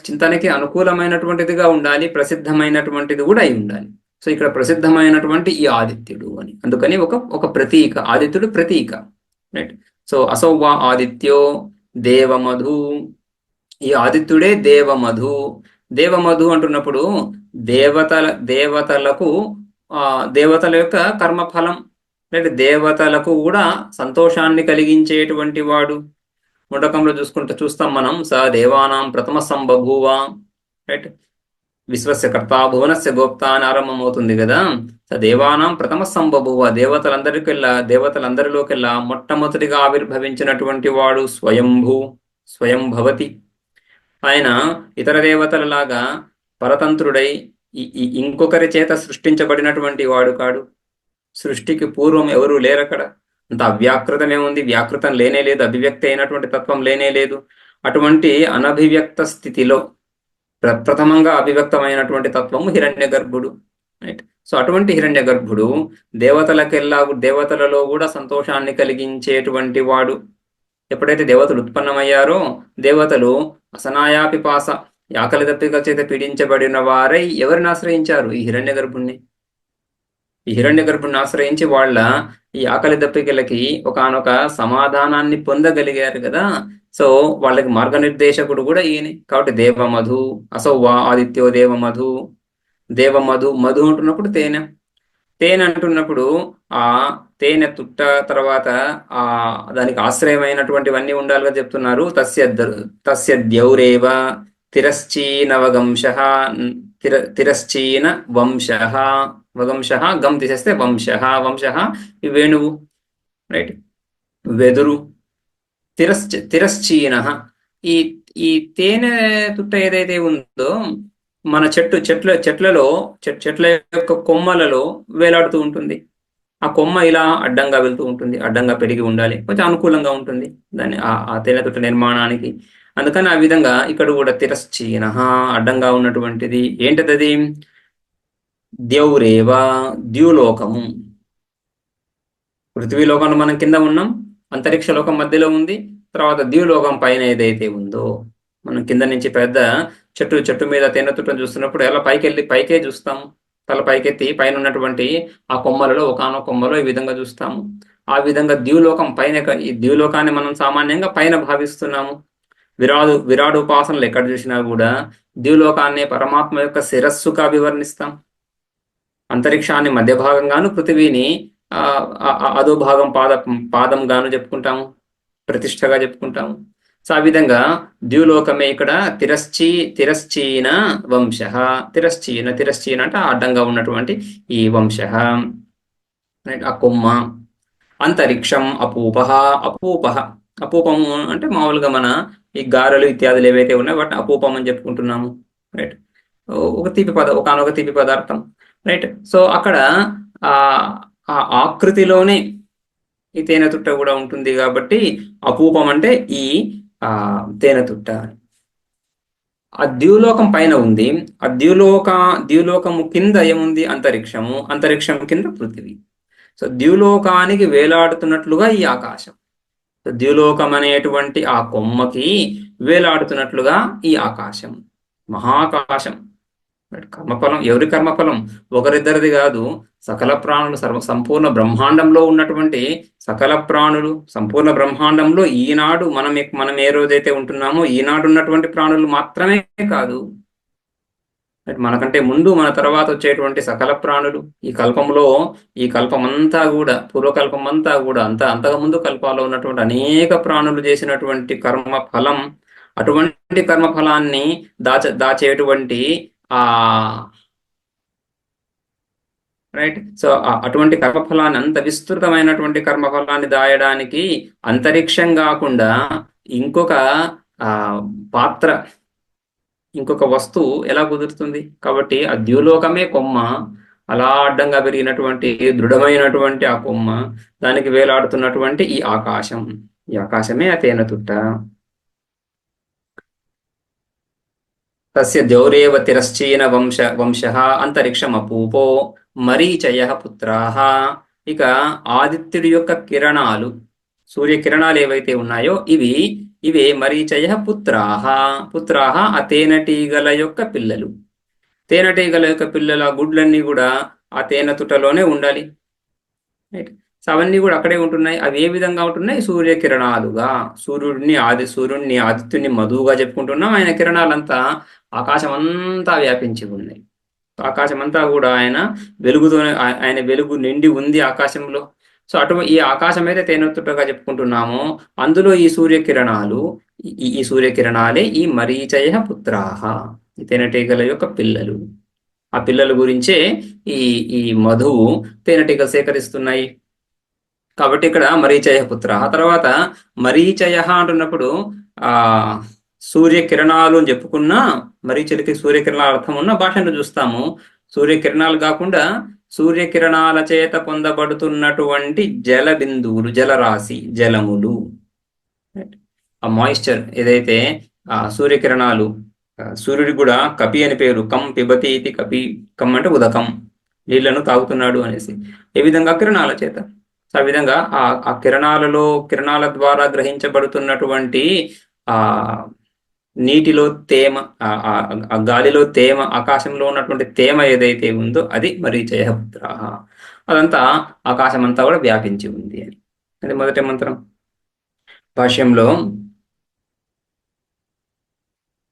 చింతనకి అనుకూలమైనటువంటిదిగా ఉండాలి, ప్రసిద్ధమైనటువంటిది కూడా అయి ఉండాలి. సో ఇక్కడ ప్రసిద్ధమైనటువంటి ఈ ఆదిత్యుడు అని, అందుకని ఒక ప్రతీక, ఆదిత్యుడు ప్రతీక, రైట్. సో అసౌ వా ఆదిత్యో దేవమధు, ఈ ఆదిత్యుడే దేవమధు. దేవమధు అంటున్నప్పుడు దేవతల యొక్క కర్మఫలం, రైట్. దేవతలకు కూడా సంతోషాన్ని కలిగించేటువంటి వాడు. ముండకంలో చూస్తాం మనం, స దేవానాం ప్రథమ సంబభూవ, రైట్. విశ్వస్య కర్త భువనస్య గోప్త అని ఆరంభమవుతుంది కదా. స దేవానాం ప్రథమ సంబభూవ, దేవతలందరిలోకెల్లా మొట్టమొదటిగా ఆవిర్భవించినటువంటి వాడు స్వయం భవతి. ఆయన ఇతర దేవతలలాగా పరతంత్రుడై ఇంకొకరి చేత సృష్టించబడినటువంటి వాడు కాడు. సృష్టికి పూర్వం ఎవరూ లేరక్కడ. అంత అవ్యాకృతమేముంది? వ్యాకృతం లేనే లేదు, అభివ్యక్తి అయినటువంటి తత్వం లేనే లేదు. అటువంటి అనభివ్యక్త స్థితిలో ప్రప్రథమంగా అభివ్యక్తమైనటువంటి తత్వము హిరణ్య గర్భుడు, రైట్. సో అటువంటి హిరణ్య గర్భుడు దేవతలలో కూడా సంతోషాన్ని కలిగించేటువంటి వాడు. ఎప్పుడైతే దేవతలు ఉత్పన్నమయ్యారో, దేవతలు అసనాయాపిపాస, ఆకలి దప్పిక చేత పీడించబడిన వారై ఎవరిని ఆశ్రయించారు? ఈ హిరణ్య గర్భుణ్ణి. ఈ హిరణ్య గర్భుణ్ణి ఆశ్రయించి వాళ్ళ ఈ ఆకలి దప్పికలకి ఒకానొక సమాధానాన్ని పొందగలిగారు కదా. సో వాళ్ళకి మార్గనిర్దేశకుడు కూడా ఈయనే. కాబట్టి దేవమధు, అసౌ వా ఆదిత్యో దేవమధు. మధు అంటున్నప్పుడు తేనె అంటున్నప్పుడు ఆ తేనె తుట్ట తర్వాత దానికి ఆశ్రయమైనటువంటివన్నీ ఉండాలిగా చెప్తున్నారు. తస్య ద్యౌరేవ తిరశ్చీనవగంశః, తిరశ్చీన వంశః, వగంశః గం తీసేస్తే వంశః ఈ వేణువు, రైట్. వెదురు. తిరశ్చీన, ఈ తేనె తుట్ట ఏదైతే ఉందో మన చెట్ల యొక్క కొమ్మలలో వేలాడుతూ ఉంటుంది. ఆ కొమ్మ ఇలా అడ్డంగా వెళ్తూ ఉంటుంది, అడ్డంగా పెరిగి ఉండాలి, కొంచెం అనుకూలంగా ఉంటుంది దాన్ని ఆ తేనెతుట్ట నిర్మాణానికి. అందుకని ఆ విధంగా ఇక్కడ కూడా తిరశ్చీన, అడ్డంగా ఉన్నటువంటిది ఏంటది? ద్యౌరేవ, ద్యులోకము. పృథ్వీలోకంలో మనం కింద ఉన్నాం, అంతరిక్ష లోకం మధ్యలో ఉంది, తర్వాత ద్యులోకం పైన ఏదైతే ఉందో, మనం కింద నుంచి పెద్ద చెట్టు మీద తేనెతుట్టను చూస్తున్నప్పుడు ఎలా పైకే చూస్తాము, తల పైకెత్తి పైన ఉన్నటువంటి ఆ కొమ్మలలో ఒకనొక కొమ్మలో ఈ విధంగా చూస్తాము. ఆ విధంగా ద్యులోకం పైన, ఈ ద్యులోకాన్ని మనం సామాన్యంగా పైన భావిస్తున్నాము. విరాడు ఉపాసనలు ఎక్కడ చూసినా కూడా ద్యులోకాన్ని పరమాత్మ యొక్క శిరస్సుగా వివర్ణిస్తాం, అంతరిక్షాన్ని మధ్య భాగంగాను, పృథివీని అదో భాగం పాదంగాను చెప్పుకుంటాము, ప్రతిష్టగా చెప్పుకుంటాము. సో ఆ విధంగా ద్యులోకమే ఇక్కడ తిరశ్చీన వంశ. తిరశ్చీన అంటే అడ్డంగా ఉన్నటువంటి ఈ వంశ, ఆ కొమ్మ. అంతరిక్షం అపూపము అంటే మామూలుగా మన ఈ గారెలు ఇత్యాదులు ఏవైతే ఉన్నాయో వాటిని అపూపం అని చెప్పుకుంటున్నాము, రైట్. ఒకనొక తీపి పదార్థం, రైట్. సో అక్కడ ఆ ఆకృతిలోనే ఈ తేనెతుట్ట కూడా ఉంటుంది కాబట్టి అపూపం అంటే ఈ తేనెతుట్ట. ఆ ద్యులోకం పైన ఉంది, ఆ ద్యులోకము కింద ఏముంది? అంతరిక్షము, అంతరిక్షం కింద పృథివీ. సో ద్యులోకానికి వేలాడుతున్నట్లుగా ఈ ఆకాశం, ద్యులోకం అనేటువంటి ఆ కొమ్మకి వేలాడుతున్నట్లుగా ఈ ఆకాశం, మహాకాశం. కర్మఫలం, ఎవరి కర్మఫలం? ఒకరిద్దరిది కాదు, సకల ప్రాణులు, సంపూర్ణ బ్రహ్మాండంలో ఉన్నటువంటి సకల ప్రాణులు, సంపూర్ణ బ్రహ్మాండంలో ఈనాడు మనం ఏ రోజైతే ఉంటున్నామో ఈనాడు ఉన్నటువంటి ప్రాణులు మాత్రమే కాదు, మనకంటే ముందు మన తర్వాత వచ్చేటువంటి సకల ప్రాణులు, ఈ కల్పమంతా కూడా, పూర్వకల్పమంతా కూడా, అంతగా ముందు కల్పాల్లో ఉన్నటువంటి అనేక ప్రాణులు చేసినటువంటి కర్మ ఫలం, అటువంటి కర్మఫలాన్ని దాచేటువంటి రైట్. సో అటువంటి కర్మఫలాన్ని, అంత విస్తృతమైనటువంటి కర్మఫలాన్ని దాయడానికి అంతరిక్షం కాకుండా ఇంకొక పాత్ర, ఇంకొక వస్తువు ఎలా కుదురుతుంది? కాబట్టి ఆ ద్యులోకమే కొమ్మ, అలా అడ్డంగా పెరిగినటువంటి దృఢమైనటువంటి ఆ కొమ్మ, దానికి వేలాడుతున్నటువంటి ఈ ఆకాశం, ఈ ఆకాశమే ఆ తేనెతుట్ట. తస్య ద్యౌరేవ తిరశ్చీన వంశ అంతరిక్షమపూపో మరీచయ పుత్రాః. ఇక ఆదిత్యుడి యొక్క కిరణాలు, సూర్యకిరణాలు ఏవైతే ఉన్నాయో ఇవే మరీచయ పుత్రాః ఆ తేనెటీగల యొక్క పిల్లలు. తేనెటీగల యొక్క పిల్లల గుడ్లన్నీ కూడా ఆ తేనెతుట్టలోనే ఉండాలి, రైట్. సో అవన్నీ కూడా అక్కడే ఉంటున్నాయి. అవి ఏ విధంగా ఉంటున్నాయి? సూర్యకిరణాలుగా. సూర్యుడిని ఆదిత్యుని మధువుగా చెప్పుకుంటున్నాం. ఆయన కిరణాలంతా ఆకాశం అంతా వ్యాపించి ఉన్నాయి. ఆకాశం అంతా కూడా ఆయన వెలుగు నిండి ఉంది ఆకాశంలో. సో ఈ ఆకాశం అయితే తేనెతుట్టగా చెప్పుకుంటున్నామో అందులో ఈ సూర్యకిరణాలే ఈ మరీచయ పుత్రాః, ఈ తేనెటీగల యొక్క పిల్లలు. ఆ పిల్లల గురించే ఈ మధువు తేనెటీగలు సేకరిస్తున్నాయి. కాబట్టి ఇక్కడ మరీచయ పుత్ర. ఆ తర్వాత మరీచయ అంటున్నప్పుడు సూర్యకిరణాలు అని చెప్పుకున్నా, మరీచులకి సూర్యకిరణాల అర్థం ఉన్న భాషను చూస్తాము. సూర్యకిరణాలు కాకుండా సూర్యకిరణాల చేత పొందబడుతున్నటువంటి జల బిందువులు, జలరాశి, జలములు, ఆ మాయిశ్చర్ ఏదైతే సూర్యకిరణాలు, సూర్యుడి కూడా కపి అని పేరు, కం పిబతి ఇది కపి, కం అంటే ఉదకం, నీళ్లను తాగుతున్నాడు అనేసి. ఏ విధంగా? కిరణాల చేత. ఆ విధంగా ఆ కిరణాల ద్వారా గ్రహించబడుతున్నటువంటి నీటిలో తేమ, ఆ గాలిలో తేమ, ఆకాశంలో ఉన్నటువంటి తేమ ఏదైతే ఉందో అది మరీచయ పుత్రాః. అదంతా ఆకాశం అంతా కూడా వ్యాపించి ఉంది అని. అది మొదటి మంత్రం. భాష్యంలో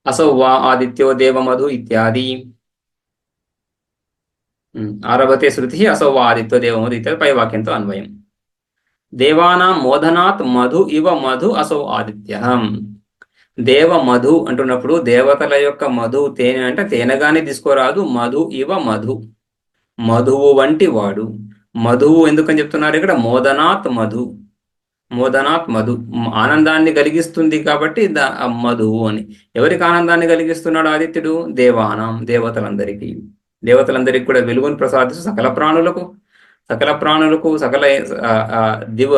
అసౌ వా ఆదిత్యో దేవమధు ఇత్యాది. ఆరభతే శృతి అసౌ వా ఆదిత్యో దేవమధు ఇత్యాది పై వాక్యంతో అన్వయం. దేవానాం మోదనాత్ మధు ఇవ మధు అసౌ ఆదిత్యః. దేవ మధు అంటున్నప్పుడు దేవతల యొక్క మధు, తేనె అంటే తేనెగానే తీసుకోరాదు, మధు ఇవ మధు, మధువు వంటి వాడు. మధువు ఎందుకని చెప్తున్నారు ఇక్కడ? మోదనాత్ మధు, మోదనాత్ మధు, ఆనందాన్ని కలిగిస్తుంది కాబట్టి మధువు అని. ఎవరికి ఆనందాన్ని కలిగిస్తున్నాడు ఆదిత్యుడు? దేవానాం, దేవతలందరికీ కూడా వెలుగును ప్రసాదిస్తూ సకల ప్రాణులకు. సకల ప్రాణులకు సకల దివ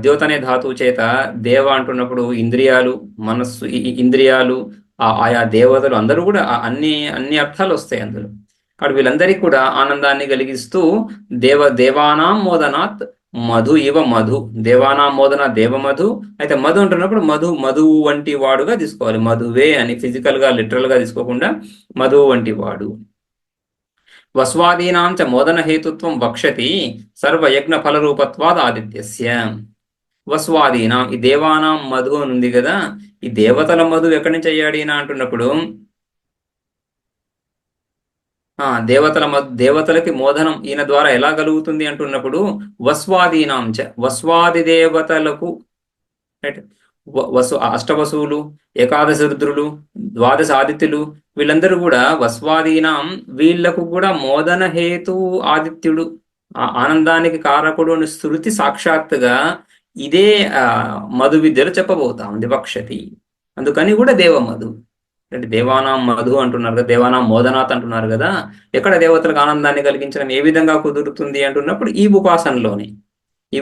ద్యోత అనే ధాతువు చేత దేవ అంటున్నప్పుడు ఇంద్రియాలు, మనస్సు, ఇంద్రియాలు, ఆయా దేవతలు అందరూ కూడా అన్ని అన్ని అర్థాలు వస్తాయి అందులో. కాబట్టి వీళ్ళందరికీ కూడా ఆనందాన్ని కలిగిస్తూ దేవానాం మోదనాత్ మధు ఇవ మధు, దేవానాం మోదన దేవమధు. అయితే మధు అంటున్నప్పుడు మధువు వంటి వాడుగా తీసుకోవాలి, మధువే అని ఫిజికల్ గా లిటరల్ గా తీసుకోకుండా మధువు వంటి వాడు. వస్వాదీనాం చ మోదన హేతుత్వం వక్షతి సర్వయజ్ఞ ఫలరూపత్వాద్ ఆదిత్యస్య. వస్వాదీనాం, ఈ దేవానాం మధు అని ఉంది కదా, ఈ దేవతల మధు ఎక్కడి నుంచి అయ్యాడు ఈయన అంటున్నప్పుడు, దేవతలకి మోదనం ఈయన ద్వారా ఎలా కలుగుతుంది అంటున్నప్పుడు వస్వాదీనాంచ, వస్వాది దేవతలకు, అష్టవసువులు, ఏకాదశ రుద్రులు, ద్వాదశ ఆదిత్యులు, వీళ్ళందరూ కూడా వస్వాదీనాం, వీళ్లకు కూడా మోదన హేతు ఆదిత్యుడు, ఆనందానికి కారకుడు అని శృతి సాక్షాత్తుగా ఇదే మధు విద్యలో చెప్పబోతా ఉంది, వక్షతి. అందుకని కూడా దేవమధు అంటే దేవానాం మధు అంటున్నారు కదా, దేవానాం మోదనాథ్ అంటున్నారు కదా. ఎక్కడ దేవతలకు ఆనందాన్ని కలిగించడం ఏ విధంగా కుదురుతుంది అంటున్నప్పుడు ఈ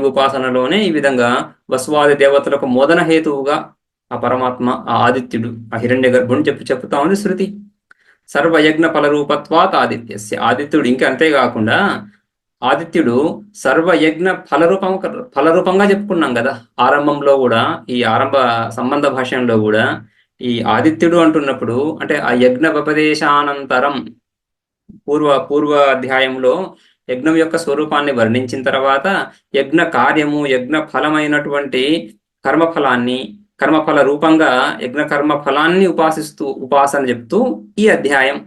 ఉపాసనలోనే ఈ విధంగా వస్వాది దేవతలకు మోదన హేతువుగా ఆ పరమాత్మ, ఆ ఆదిత్యుడు, ఆ హిరణ్య గర్భుని చెప్తా ఉంది శృతి. సర్వయజ్ఞ ఫలరూపత్వాత్ ఆదిత్యస్య, ఆదిత్యుడు ఇంకా అంతేకాకుండా ఆదిత్యుడు సర్వయజ్ఞ ఫలరూపంగా చెప్పుకున్నాం కదా ఆరంభంలో కూడా, ఈ ఆరంభ సంబంధ భాష్యంలో కూడా ఈ ఆదిత్యుడు అంటున్నప్పుడు అంటే ఆ యజ్ఞోపదేశానంతరం పూర్వ అధ్యాయంలో యజ్ఞం యొక్క స్వరూపాన్ని వర్ణించిన తర్వాత యజ్ఞ కార్యము, యజ్ఞ ఫలమైనటువంటి కర్మఫల రూపంగా యజ్ఞ కర్మ ఫలాన్ని ఉపాసన చెప్తూ ఈ అధ్యాయం.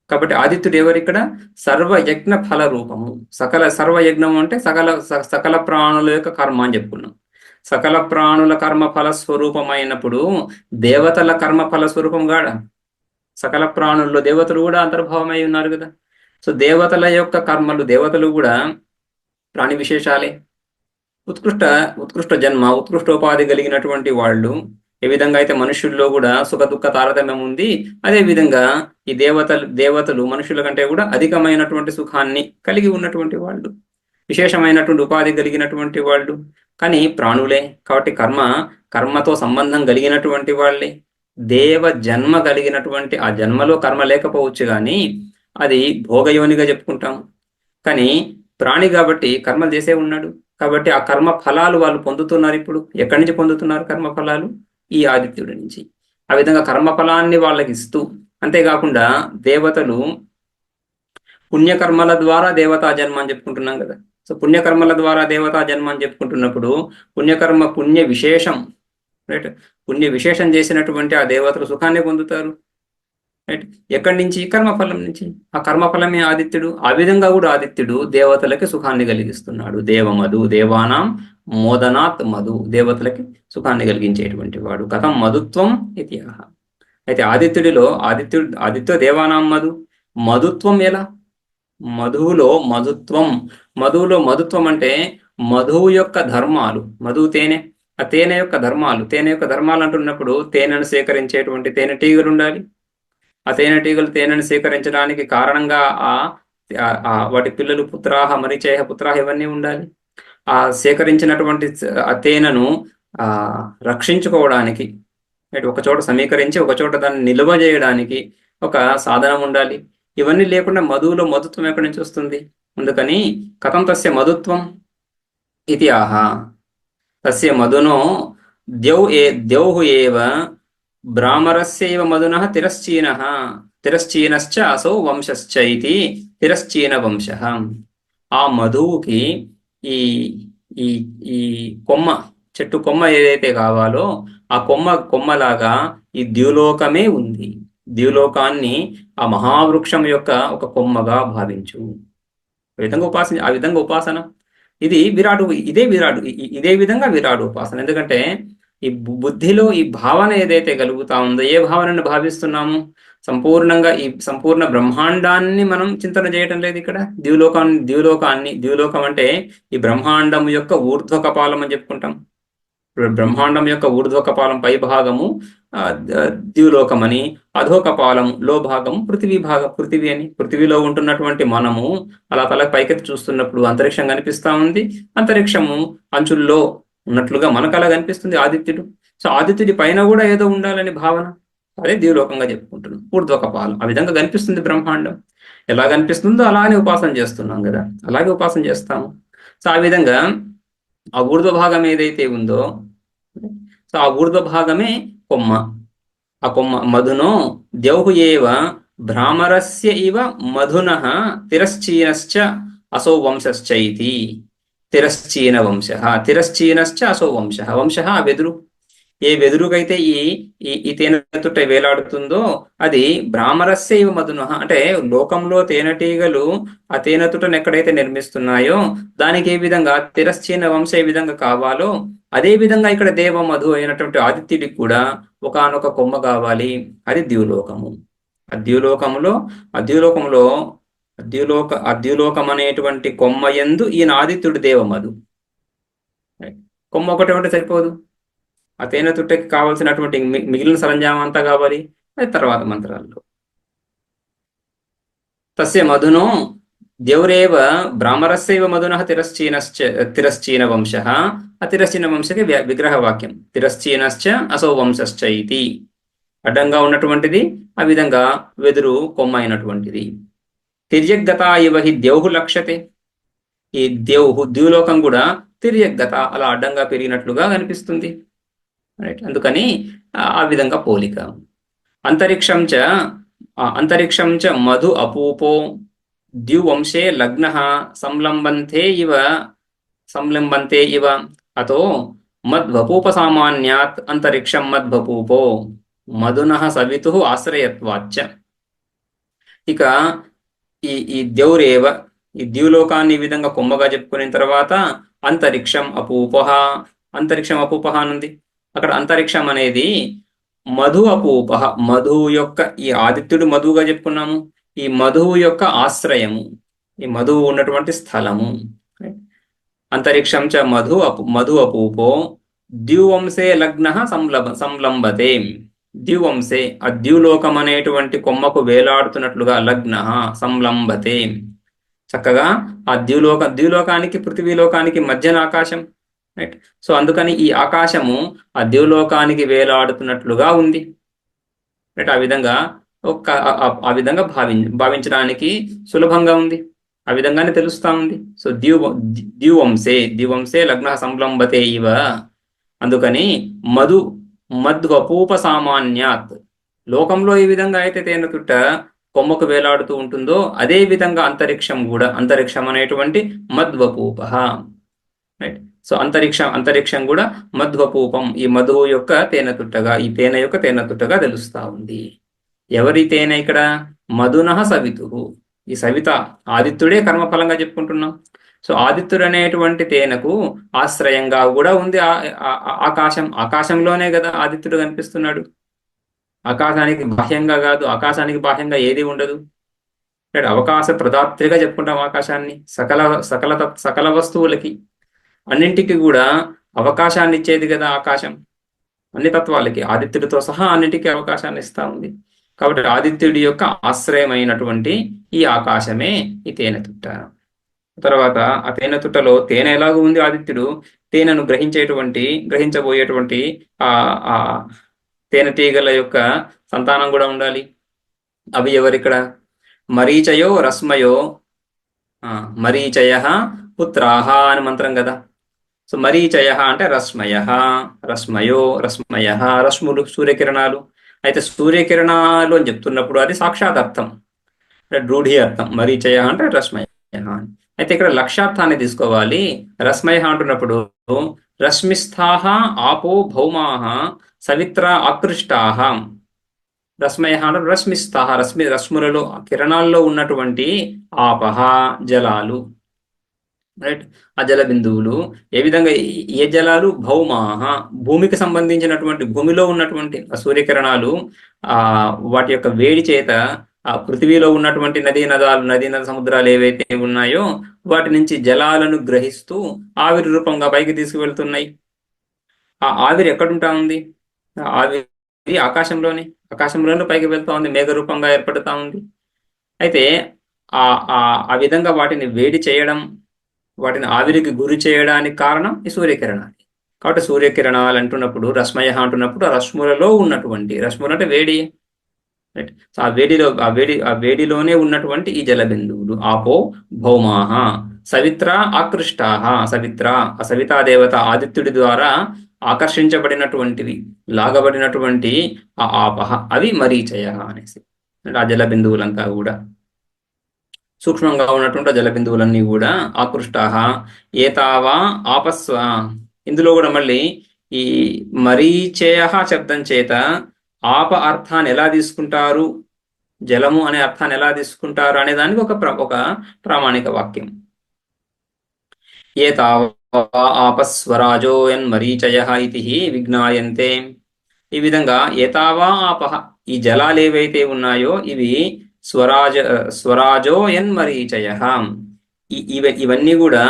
కాబట్టి ఆదిత్యుడు ఎవరిక్కడ సర్వయజ్ఞ ఫల రూపము. సర్వయజ్ఞము అంటే సకల ప్రాణుల యొక్క కర్మ అని చెప్పుకున్నాం. సకల ప్రాణుల కర్మఫల స్వరూపమైనప్పుడు దేవతల కర్మఫల స్వరూపం కాడ, సకల ప్రాణుల్లో దేవతలు కూడా అంతర్భావమై ఉన్నారు కదా. సో దేవతల యొక్క కర్మలు, దేవతలు కూడా ప్రాణి విశేషాలే. ఉత్కృష్ట జన్మ, ఉత్కృష్టోపాధి కలిగినటువంటి వాళ్ళు. ఏ విధంగా అయితే మనుషుల్లో కూడా సుఖ దుఃఖ తారతమ్యం ఉంది, అదే విధంగా ఈ దేవతలు మనుషుల కంటే కూడా అధికమైనటువంటి సుఖాన్ని కలిగి ఉన్నటువంటి వాళ్ళు, విశేషమైనటువంటి ఉపాధి కలిగినటువంటి వాళ్ళు. కానీ ప్రాణులే కాబట్టి కర్మతో సంబంధం కలిగినటువంటి వాళ్ళే. దేవ జన్మ కలిగినటువంటి ఆ జన్మలో కర్మ లేకపోవచ్చు కానీ అది భోగయోనిగా చెప్పుకుంటాం. కానీ ప్రాణి కాబట్టి కర్మలు చేసే ఉన్నాడు కాబట్టి ఆ కర్మ ఫలాలు వాళ్ళు పొందుతున్నారు. ఇప్పుడు ఎక్కడి నుంచి పొందుతున్నారు కర్మ ఫలాలు? ఈ ఆదిత్యుడి నుంచి. ఆ విధంగా కర్మ ఫలాన్ని వాళ్ళకి ఇస్తూ, అంతేకాకుండా దేవతలు పుణ్యకర్మల ద్వారా దేవతా జన్మ అని చెప్పుకుంటున్నాం కదా. సో పుణ్యకర్మల ద్వారా దేవతా జన్మ అని చెప్పుకుంటున్నప్పుడు పుణ్య విశేషం, రైట్, పుణ్య విశేషం చేసినటువంటి ఆ దేవతలు సుఖాన్ని పొందుతారు, రైట్. ఎక్కడి నుంచి? కర్మఫలం నుంచి. ఆ కర్మఫలమే ఆదిత్యుడు. ఆ విధంగా కూడా ఆదిత్యుడు దేవతలకి సుఖాన్ని కలిగిస్తున్నాడు. దేవమధు, దేవానాం మోదనాత్ మధు, దేవతలకి సుఖాన్ని కలిగించేటువంటి వాడు. కథం మధుత్వం ఇతిహాస. అయితే ఆదిత్య దేవానాం మధుత్వం ఎలా? మధువులో మధుత్వం అంటే మధువు యొక్క ధర్మాలు, మధువు తేనె, ఆ తేనె యొక్క ధర్మాలు అంటున్నప్పుడు తేనెను సేకరించేటువంటి తేనెటీగలు ఉండాలి. ఆ తేనెను సేకరించడానికి కారణంగా వాటి పిల్లలు పుత్రాహ, మరిచేహ పుత్రాహ ఇవన్నీ ఉండాలి. ఆ సేకరించినటువంటి ఆ తేనెను రక్షించుకోవడానికి, ఒక చోట సమీకరించి ఒక చోట దాన్ని నిల్వ చేయడానికి ఒక సాధనం ఉండాలి. ఇవన్నీ లేకుండా మధుత్వం ఎక్కడి నుంచి వస్తుంది? అందుకని కథం తస్య మధుత్వం ఇది ఆహ. తస్య మధునో ద్యౌః ఏవ భ్రామరస్యైవ మధునః తిరశ్చీనశ్చ అసౌ వంశశ్చ ఇది తిరశ్చీన వంశః. ఆ మధువుకి ఈ చెట్టు కొమ్మ ఏదైతే కావాలో ఆ కొమ్మలాగా ఈ ద్యులోకమే ఉంది. ద్యులోకాన్ని ఆ మహావృక్షం యొక్క ఒక కొమ్మగా భావించు. ఆ విధంగా ఉపాసన ఇది ఇదే విధంగా విరాడు ఉపాసన. ఎందుకంటే ఈ బుద్ధిలో ఈ భావన ఏదైతే కలుగుతా ఉందో, ఏ భావనను భావిస్తున్నాము? సంపూర్ణ బ్రహ్మాండాన్ని మనం చింతన చేయటం లేదు ఇక్కడ. ద్యులోకం అంటే ఈ బ్రహ్మాండం యొక్క ఊర్ధ్వ కపాలం అని చెప్పుకుంటాం. బ్రహ్మాండం యొక్క ఊర్ధ్వకపాలం పై భాగము ద్యులోకమని, అధోకపాలం లో భాగము పృథివీ అని. పృథివీలో ఉంటున్నటువంటి మనము అలా తల పైకెత్తి చూస్తున్నప్పుడు అంతరిక్షం కనిపిస్తా ఉంది. అంతరిక్షము అంచుల్లో ఉన్నట్లుగా మనకు అలా కనిపిస్తుంది ఆదిత్యుడు. సో ఆదిత్యుడి పైన కూడా ఏదో ఉండాలని భావన, అదే ద్యులోకంగా చెప్పుకుంటున్నాం. ఊర్ధ్వకపాలం ఆ విధంగా కనిపిస్తుంది బ్రహ్మాండం. ఎలా కనిపిస్తుందో అలానే ఉపాసన చేస్తున్నాం కదా, అలాగే ఉపాసన చేస్తాము. సో ఆ విధంగా ఆ ఊర్ధ్వ భాగం ఏదైతే ఉందో, సో ఆ ఊర్ధ్వ భాగమే కొమ్మ. ఆ కొమ్మ మధునో ద్యౌహు ఏవ భ్రామరస్య ఇవ మధునః తిరశ్చీనశ్చ అసౌ వంశశ్చ ఇతి. తిరశ్చీన వంశ, తిరశ్చీనశ్చ అసౌ వంశ. వంశ ఆ వెదురు. ఏ వెదురుకైతే ఈ ఈ తేనెతుట్ట వేలాడుతుందో అది భ్రామరస్య ఇవ మధున, అంటే లోకంలో తేనెటీగలు ఆ తేనెతుటను ఎక్కడైతే నిర్మిస్తున్నాయో దానికి ఏ విధంగా తిరశ్చీన వంశ ఏ విధంగా కావాలో అదే విధంగా ఇక్కడ దేవ మధు అయినటువంటి ఆదిత్యుడికి కూడా ఒకానొక కొమ్మ కావాలి. అది ద్యులోకము. అద్యులోకంలో అద్యులోకం అనేటువంటి కొమ్మ యందు ఈయన ఆదిత్యుడి దేవమధు. కొమ్మ ఒకటి ఉంటే సరిపోదు, ఆ తేనె తుట్టకి కావలసినటువంటి మిగిలిన సరంజామం అంతా కావాలి. అది తర్వాత మంత్రాల్లో. తస్య మధునో ద్యౌరేవ బ్రాహ్మరస్యైవ మధునః తిరశ్చీన వంశ. ఆ తిరశ్చీన వంశకి విగ్రహవాక్యం తిరశ్చీనశ్చ అసౌ వంశశ్చ ఇతి. అడ్డంగా ఉన్నటువంటిది ఆ విధంగా వెదురు కొమ్మ అయినటువంటిది. తిర్యగ్గత ఇవ హి ద్యౌహు లక్ష్యతే. ఈ ద్యులోకం కూడా తిర్యగ్గత అలా అడ్డంగా పెరిగినట్లుగా కనిపిస్తుంది. రైట్, అందుకని ఆ విధంగా పోలిక. అంతరిక్షం చ మధు అపూపో ద్యువంశే లగ్న సంలంబంతే ఇవ అతో మద్వపూప సామాన్యాత్ అంతరిక్షం మద్వపూపో మధునః సవితుః ఆశ్రయత్వాచ్చ. ఇక ఈ ద్యౌరేవ, ఈ ద్యులోకాన్ని ఈ విధంగా కొమ్మగా చెప్పుకున్న తర్వాత అంతరిక్షం అపూపః. అంతరిక్షం అపూపః అనుంది. అక్కడ అంతరిక్షం అనేది మధు అపూపః, మధువు యొక్క, ఈ ఆదిత్యుడు మధువుగా చెప్పుకున్నాము, ఈ మధువు యొక్క ఆశ్రయము, ఈ మధువు ఉన్నటువంటి స్థలము. అంతరిక్షం చ మధు అపూపో ద్యువంశే లగ్న సంలంబతే. ద్యువంశే ఆ ద్యులోకం అనేటువంటి కొమ్మకు వేలాడుతున్నట్లుగా లగ్న సంలంబతే. చక్కగా ఆ ద్యులోకానికి పృథివీలోకానికి మధ్యన ఆకాశం. రైట్, సో అందుకని ఈ ఆకాశము ఆ ద్యులోకానికి వేలాడుతున్నట్లుగా ఉంది. రైట్, ఆ విధంగా భావించడానికి సులభంగా ఉంది, ఆ విధంగానే తెలుస్తా ఉంది. సో ద్యువంశే లగ్న సంలంబతే ఇవ. అందుకని మద్వపూప సామాన్యాత్. లోకంలో ఈ విధంగా అయితే తేనెతుట్ట కొమ్మకు వేలాడుతూ ఉంటుందో అదే విధంగా అంతరిక్షం అనేటువంటి మద్వపూప. రైట్, సో అంతరిక్షం కూడా మధ్వపూపం, ఈ మధువు యొక్క తేనెతుట్టగా, ఈ తేనె యొక్క తేనెతుట్టగా తెలుస్తా ఉంది. ఎవరి తేనె ఇక్కడ? మధునః సవితుః. ఈ సవిత ఆదిత్యుడే కర్మఫలంగా చెప్పుకుంటున్నాం. సో ఆదిత్యుడు అనేటువంటి తేనెకు ఆశ్రయంగా కూడా ఉంది ఆకాశంలోనే కదా ఆదిత్యుడు కనిపిస్తున్నాడు. ఆకాశానికి బాహ్యంగా కాదు, ఆకాశానికి బాహ్యంగా ఏది ఉండదు. అవకాశ ప్రదాత్రిగా చెప్పుకుంటాం ఆకాశాన్ని. సకల వస్తువులకి అన్నింటికి కూడా అవకాశాన్ని ఇచ్చేది కదా ఆకాశం. అన్ని తత్వాలకి ఆదిత్యుడితో సహా అన్నింటికీ అవకాశాన్ని ఇస్తా ఉంది. కాబట్టి ఆదిత్యుడి యొక్క ఆశ్రయమైనటువంటి ఈ ఆకాశమే ఈ తేనెతుట్ట. తర్వాత ఆ తేనెతుట్టలో తేనె ఎలాగూ ఉంది, ఆదిత్యుడు తేనెను గ్రహించబోయేటువంటి ఆ తేనెటీగల యొక్క సంతానం కూడా ఉండాలి. అవి ఎవరిక్కడ? మరీచయో రశ్మయో, మరీచయ పుత్రాహ అని మంత్రం కదా. సో మరీచయ అంటే రశ్మయో, రశ్ములు, సూర్యకిరణాలు. అయితే సూర్యకిరణాలు అని చెప్తున్నప్పుడు అది సాక్షాత్ అర్థం, రూఢి అర్థం. మరీచయ అంటే రశ్మయ. అయితే ఇక్కడ లక్ష్యార్థాన్ని తీసుకోవాలి. రశ్మయ అంటున్నప్పుడు రశ్మిస్థాః ఆపో భౌమాః సవిత్ర ఆకృష్టాః. రశ్మయ అంటే రశ్మిస్థాః, రశ్ములలో కిరణాల్లో ఉన్నటువంటి ఆపహ జలాలు. రైట్, ఆ జల బిందువులు ఏ విధంగా, ఏ జలాలు? భౌమాః, భూమికి సంబంధించినటువంటి, భూమిలో ఉన్నటువంటి సూర్యకిరణాలు వాటి యొక్క వేడి చేత ఆ పృథివీలో ఉన్నటువంటి నదీ నద సముద్రాలు ఏవైతే ఉన్నాయో వాటి నుంచి జలాలను గ్రహిస్తూ ఆవిరి రూపంగా పైకి తీసుకువెళ్తున్నాయి. ఆ ఆవిరి ఎక్కడుంటా ఉంది? ఆ ఆవిరి ఆకాశంలోనే పైకి వెళ్తా ఉంది, మేఘ రూపంగా ఏర్పడుతా ఉంది. అయితే ఆ ఆ ఆ విధంగా వాటిని వేడి చేయడం, వాటిని ఆవిరికి గురి చేయడానికి కారణం ఈ సూర్యకిరణాలు. కాబట్టి సూర్యకిరణాలు అంటున్నప్పుడు, రశ్మయ అంటున్నప్పుడు ఆ రశ్ములలో ఉన్నటువంటి, రశ్ములు అంటే వేడి, రైట్? సో ఆ వేడిలోనే ఉన్నటువంటి ఈ జల బిందువులు ఆపో భౌమాహ సవిత్ర ఆకృష్టాహ. ఆ సవితాదేవత ఆదిత్యుడి ద్వారా ఆకర్షించబడినటువంటివి, లాగబడినటువంటి ఆ ఆపహ అవి మరీచయ అనేసి. అంటే ఆ జల బిందువులంతా కూడా, సూక్ష్మంగా ఉన్నటువంటి జల బిందువులన్నీ కూడా ఆకృష్టాహ ఏతావా ఆపస్వ. ఇందులో కూడా మళ్ళీ ఈ మరీచేయ శబ్దం చేత ఆప అర్థాన్ని ఎలా తీసుకుంటారు, జలము అనే అర్థాన్ని ఎలా తీసుకుంటారు అనే దానికి ఒక ప్రామాణిక వాక్యం. ఏతావా ఆపస్వరాజోయన్మరీచయ ఇది విజ్ఞాయంతే. ఈ విధంగా ఏతావా ఆపహ, ఈ జలాలు ఏవైతే ఉన్నాయో ఇవి స్వరాజో యన్మరీచయ, ఇవన్నీ కూడా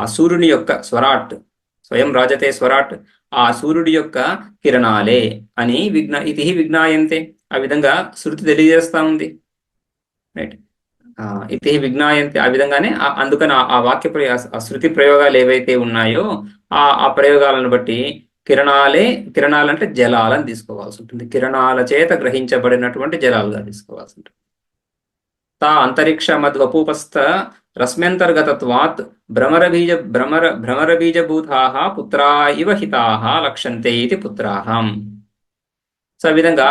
ఆ సూర్యుని యొక్క స్వరాట్, స్వయం రాజతే స్వరాట్, ఆ సూర్యుడి యొక్క కిరణాలే అని ఇది విజ్ఞాయంతే. ఆ విధంగా శృతి తెలియజేస్తా ఉంది, రైట్? ఇది విజ్ఞాయంతే. ఆ విధంగానే అందుకని ఆ వాక్య ఆ శృతి ప్రయోగాలు ఏవైతే ఉన్నాయో ఆ ప్రయోగాలను బట్టి కిరణాలంటే జలాలను తీసుకోవాల్సి ఉంటుంది, కిరణాల చేత గ్రహించబడినటువంటి జలాలుగా తీసుకోవాల్సి ఉంటుంది. తా అంతరిక్ష మద్వపూపస్థ రశ్మ్యంతర్గతత్వాత్ భ్రమరబీజభూతాః పుత్రా ఇవ హితాః లక్ష్యంతే ఇది పుత్రాహం. సో ఈ విధంగా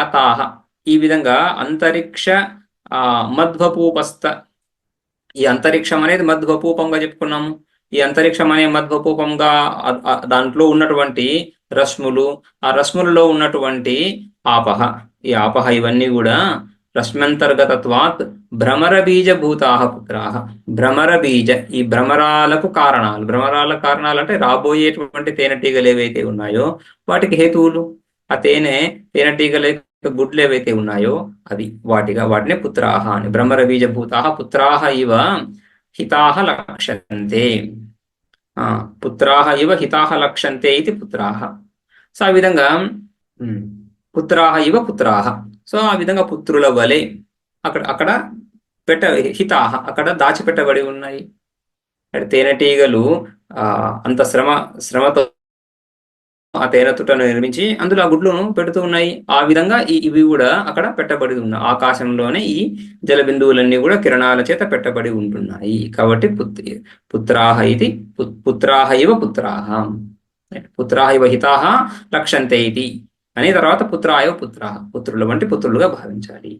ఈ విధంగా అంతరిక్ష మధ్వపూపస్థ, ఈ అంతరిక్షం అనేది మధ్వపూపంగా చెప్పుకున్నాము. ఈ అంతరిక్షం అనే మధ్వపూపంగా దాంట్లో ఉన్నటువంటి రశ్ములు, ఆ రశ్ములలో ఉన్నటువంటి ఆపహ, ఈ ఆపహ ఇవన్నీ కూడా రశ్మ్యంతర్గతత్వాత్ భ్రమర బీజభూతాః పుత్రాః. భ్రమర బీజ, ఈ భ్రమరాలకు కారణాలు అంటే రాబోయేటువంటి తేనెటీగలు ఏవైతే ఉన్నాయో వాటికి హేతువులు. ఆ తేనెటీగల గుడ్లు ఏవైతే ఉన్నాయో అవి వాటిని పుత్రాహ అని, భ్రమర బీజభూతాః పుత్రాహ ఇవ హితాః లక్ష్యంతే. పుత్రాహ ఇవ హితాః లక్ష్యంతే ఇది పుత్రాహ. సో ఆ విధంగా పుత్రాహ ఇవ పుత్రాహ, సో ఆ విధంగా పుత్రుల వలె అక్కడ హితాహ అక్కడ దాచిపెట్టబడి ఉన్నాయి. తేనెటీగలు అంత శ్రమతో ఆ తేనెతుట్టను నిర్మించి అందులో ఆ గుడ్లను పెడుతూ ఉన్నాయి. ఆ విధంగా ఇవి కూడా అక్కడ పెట్టబడి ఉన్నాయి. ఆకాశంలోనే ఈ జల బిందువులన్నీ కూడా కిరణాల చేత పెట్టబడి ఉంటున్నాయి. కాబట్టి పుత్రాహ ఇది పుత్రాహ ఇవ పుత్రాహ, పుత్రాహ ఇవ హితాహ లక్ష్యంతే ఇది అని, తర్వాత పుత్రాహ ఇవ పుత్రాహ, పుత్రుల వంటి పుత్రులుగా భావించాలి.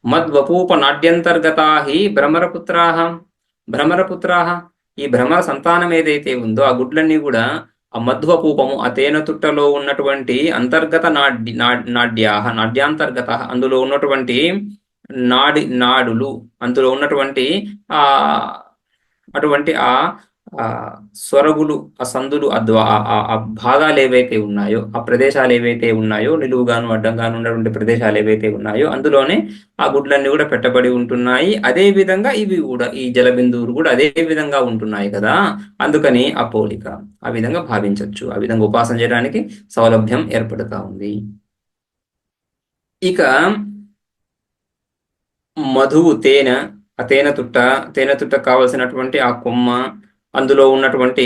మద్వపూప నాడ్యంతర్గతా హి భ్రమరపుత్రాహ. ఈ భ్రమర సంతానం ఏదైతే ఉందో ఆ గుడ్లన్నీ కూడా ఆ మధ్వపూపము, ఆ తేనెతుట్టలో ఉన్నటువంటి అంతర్గత నాడ్యాంతర్గత, అందులో ఉన్నటువంటి నాడులు, అందులో ఉన్నటువంటి ఆ అటువంటి స్వరగులు, ఆ సందులు, ఆ భాగాలు ఏవైతే ఉన్నాయో, ఆ ప్రదేశాలు ఏవైతే ఉన్నాయో, నిలువుగాను అడ్డంగాను ఉన్నటువంటి ప్రదేశాలు ఏవైతే ఉన్నాయో అందులోనే ఆ గుడ్లన్నీ కూడా పెట్టబడి ఉంటున్నాయి. అదే విధంగా ఇవి కూడా, ఈ జల బిందువులు కూడా అదే విధంగా ఉంటున్నాయి కదా, అందుకని ఆ పోలిక ఆ విధంగా భావించవచ్చు. ఆ విధంగా ఉపాసన చేయడానికి సౌలభ్యం ఏర్పడుతా ఉంది. ఇక మధువు, ఆ తేనెతుట్ట కావలసినటువంటి ఆ కొమ్మ, అందులో ఉన్నటువంటి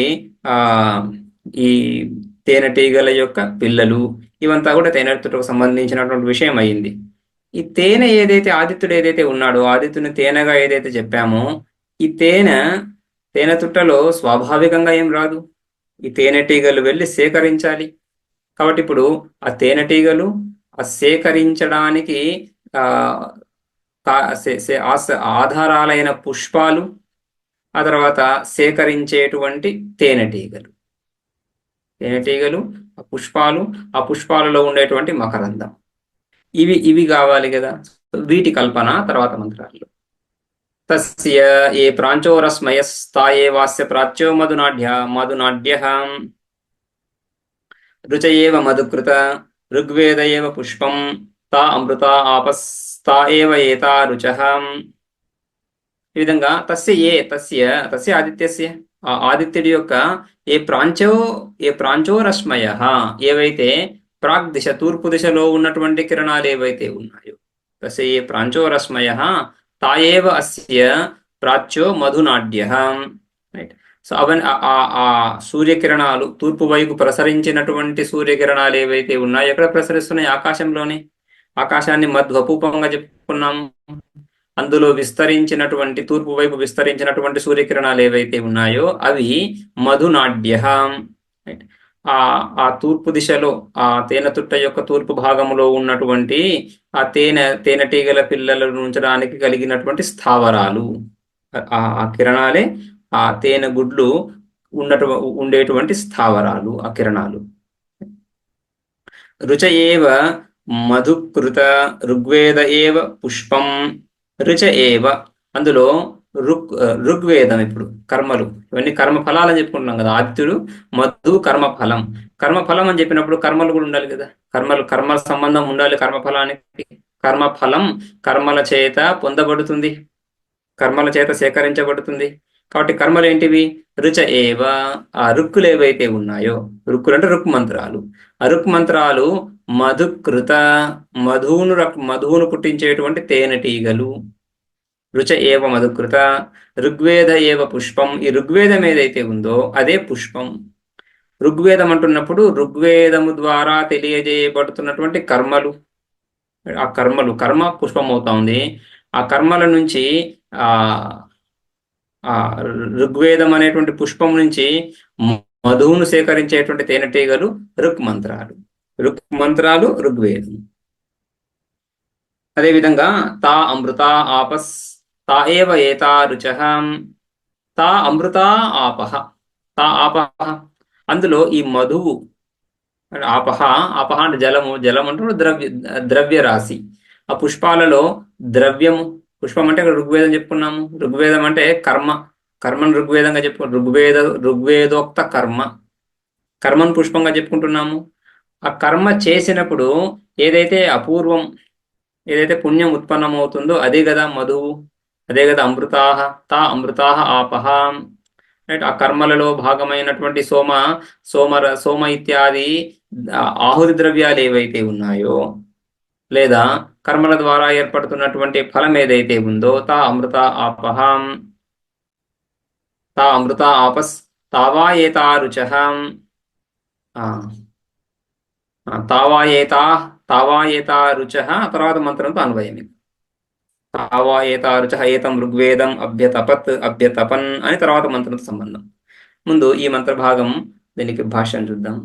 ఈ తేనెటీగల యొక్క పిల్లలు, ఇవంతా కూడా తేనెతుట్టకు సంబంధించినటువంటి విషయం అయింది. ఈ తేనె ఏదైతే ఆదిత్యుడు ఏదైతే ఉన్నాడో, ఆదిత్యుని తేనెగా ఏదైతే చెప్పామో, ఈ తేనెతుట్టలో స్వాభావికంగా ఏం రాదు, ఈ తేనెటీగలు వెళ్ళి సేకరించాలి. కాబట్టి ఇప్పుడు ఆ తేనెటీగలు ఆ సేకరించడానికి ఆధారాలైన పుష్పాలు, ఆ తర్వాత సేకరించేటువంటి తేనెటీగలు, ఆ పుష్పాలలో ఉండేటువంటి మకరందం, ఇవి కావాలి కదా. వీటి కల్పన తర్వాత మంత్రాల్లో. తస్య ఏ ప్రాంచోరస్మయస్తాయే వాస్య ప్రాచ్యో మధునాడ్యః రుచయేవ మధుకృత ఋగ్వేద ఏవ పుష్పం తా అమృత ఆపస్తా ఏవ ఏతా రుచః. ఈ విధంగా తస్య ఆదిత్యస్య, ఆ ఆదిత్యుడి యొక్క ఏ ప్రాంచో రశ్మయ, ఏవైతే ప్రాగ్ దిశ తూర్పు దిశలో ఉన్నటువంటి కిరణాలు ఏవైతే ఉన్నాయో, తస్య ఏ ప్రాంచో రశ్మయ తాయేవ అస్య ప్రాచ్యో మధునాడ్య. రైట్. సో అవన్నీ ఆ సూర్యకిరణాలు, తూర్పు వైపు ప్రసరించినటువంటి సూర్యకిరణాలు ఏవైతే ఉన్నాయో ఎక్కడ ప్రసరిస్తున్నాయి? ఆకాశంలోనే. ఆకాశాన్ని మధ్వపూపంగా చెప్పుకున్నాము. అందులో విస్తరించినటువంటి, తూర్పు వైపు విస్తరించినటువంటి సూర్యకిరణాలు ఏవైతే ఉన్నాయో అవి మధునాడ్య. రైట్. ఆ తూర్పు దిశలో, ఆ తేనెతుట్ట యొక్క తూర్పు భాగంలో ఉన్నటువంటి ఆ తేనెటీగల పిల్లలను ఉంచడానికి కలిగినటువంటి స్థావరాలు, ఆ కిరణాలే ఆ తేనె గుడ్లు ఉండేటువంటి స్థావరాలు, ఆ కిరణాలు. రుచ ఏవ మధుకృత ఋగ్వేద ఏవ పుష్పం. రుచ ఏవ, అందులో ఋగ్వేదం. ఇప్పుడు కర్మలు, ఇవన్నీ కర్మ ఫలాలని చెప్పుకుంటున్నాం కదా. ఆదిత్యుడు మధు కర్మఫలం. కర్మఫలం అని చెప్పినప్పుడు కర్మలు కూడా ఉండాలి కదా. కర్మల సంబంధం ఉండాలి కర్మఫలానికి. కర్మఫలం కర్మల చేత పొందబడుతుంది, కర్మల చేత సేకరించబడుతుంది. కాబట్టి కర్మలు ఏంటివి? రుచ ఏవ, ఆ రుక్కులు ఏవైతే ఉన్నాయో, రుక్కులు అంటే రుక్ మంత్రాలు. ఆ రుక్ మంత్రాలు మధుకృత, మధువును పుట్టించేటువంటి తేనెటీగలు. రుచ ఏవ మధుకృత ఋగ్వేద ఏవ పుష్పం. ఈ ఋగ్వేదం ఏదైతే ఉందో అదే పుష్పం. ఋగ్వేదం అంటున్నప్పుడు ఋగ్వేదము ద్వారా తెలియజేయబడుతున్నటువంటి కర్మలు, ఆ కర్మ పుష్పం అవుతా ఉంది. ఆ కర్మల నుంచి ఆ ఋగ్వేదం అనేటువంటి పుష్పం నుంచి మధువును సేకరించేటువంటి తేనెటీగలు ఋక్ మంత్రాలు. ఋగ్వేదం. అదేవిధంగా తా అమృత ఆపస్ తా ఏవ ఏతా రుచః. తా అమృత ఆపహ, తా ఆపహ, అందులో ఈ మధువు. ఆపహ, ఆపహ అంటే జలము, జలం అంటే ద్రవ్య రాశి. ఆ పుష్పాలలో ద్రవ్యము. పుష్పం అంటే ఇక్కడ ఋగ్వేదం చెప్పుకున్నాము. ఋగ్వేదం అంటే కర్మను ఋగ్వేదంగా ఋగ్వేదోక్త కర్మను పుష్పంగా చెప్పుకుంటున్నాము. ఆ కర్మ చేసినప్పుడు ఏదైతే అపూర్వం, ఏదైతే పుణ్యం ఉత్పన్నమవుతుందో అదే కదా మధువు, అదే కదా అమృతాహ. తా అమృతాహ ఆపహ. రైట్. ఆ కర్మలలో భాగమైనటువంటి సోమ ఇత్యాది ఆహుతి ద్రవ్యాలు ఏవైతే ఉన్నాయో, లేదా కర్మల ద్వారా ఏర్పడుతున్నటువంటి ఫలం ఏదైతే ఉందో తా అమృత ఆపహం. తా అమృత ఆపస్ తావా ఏతా రుచః. తావా ఏతా రుచః తర్వాత మంత్రంతో అన్వయం. తావా ఏతా రుచః ఏతం ఋగ్వేదం అభ్యతపన్ అని తర్వాత మంత్రంతో సంబంధం. ముందు ఈ మంత్ర భాగం, దీనికి భాష్యం చూద్దాం.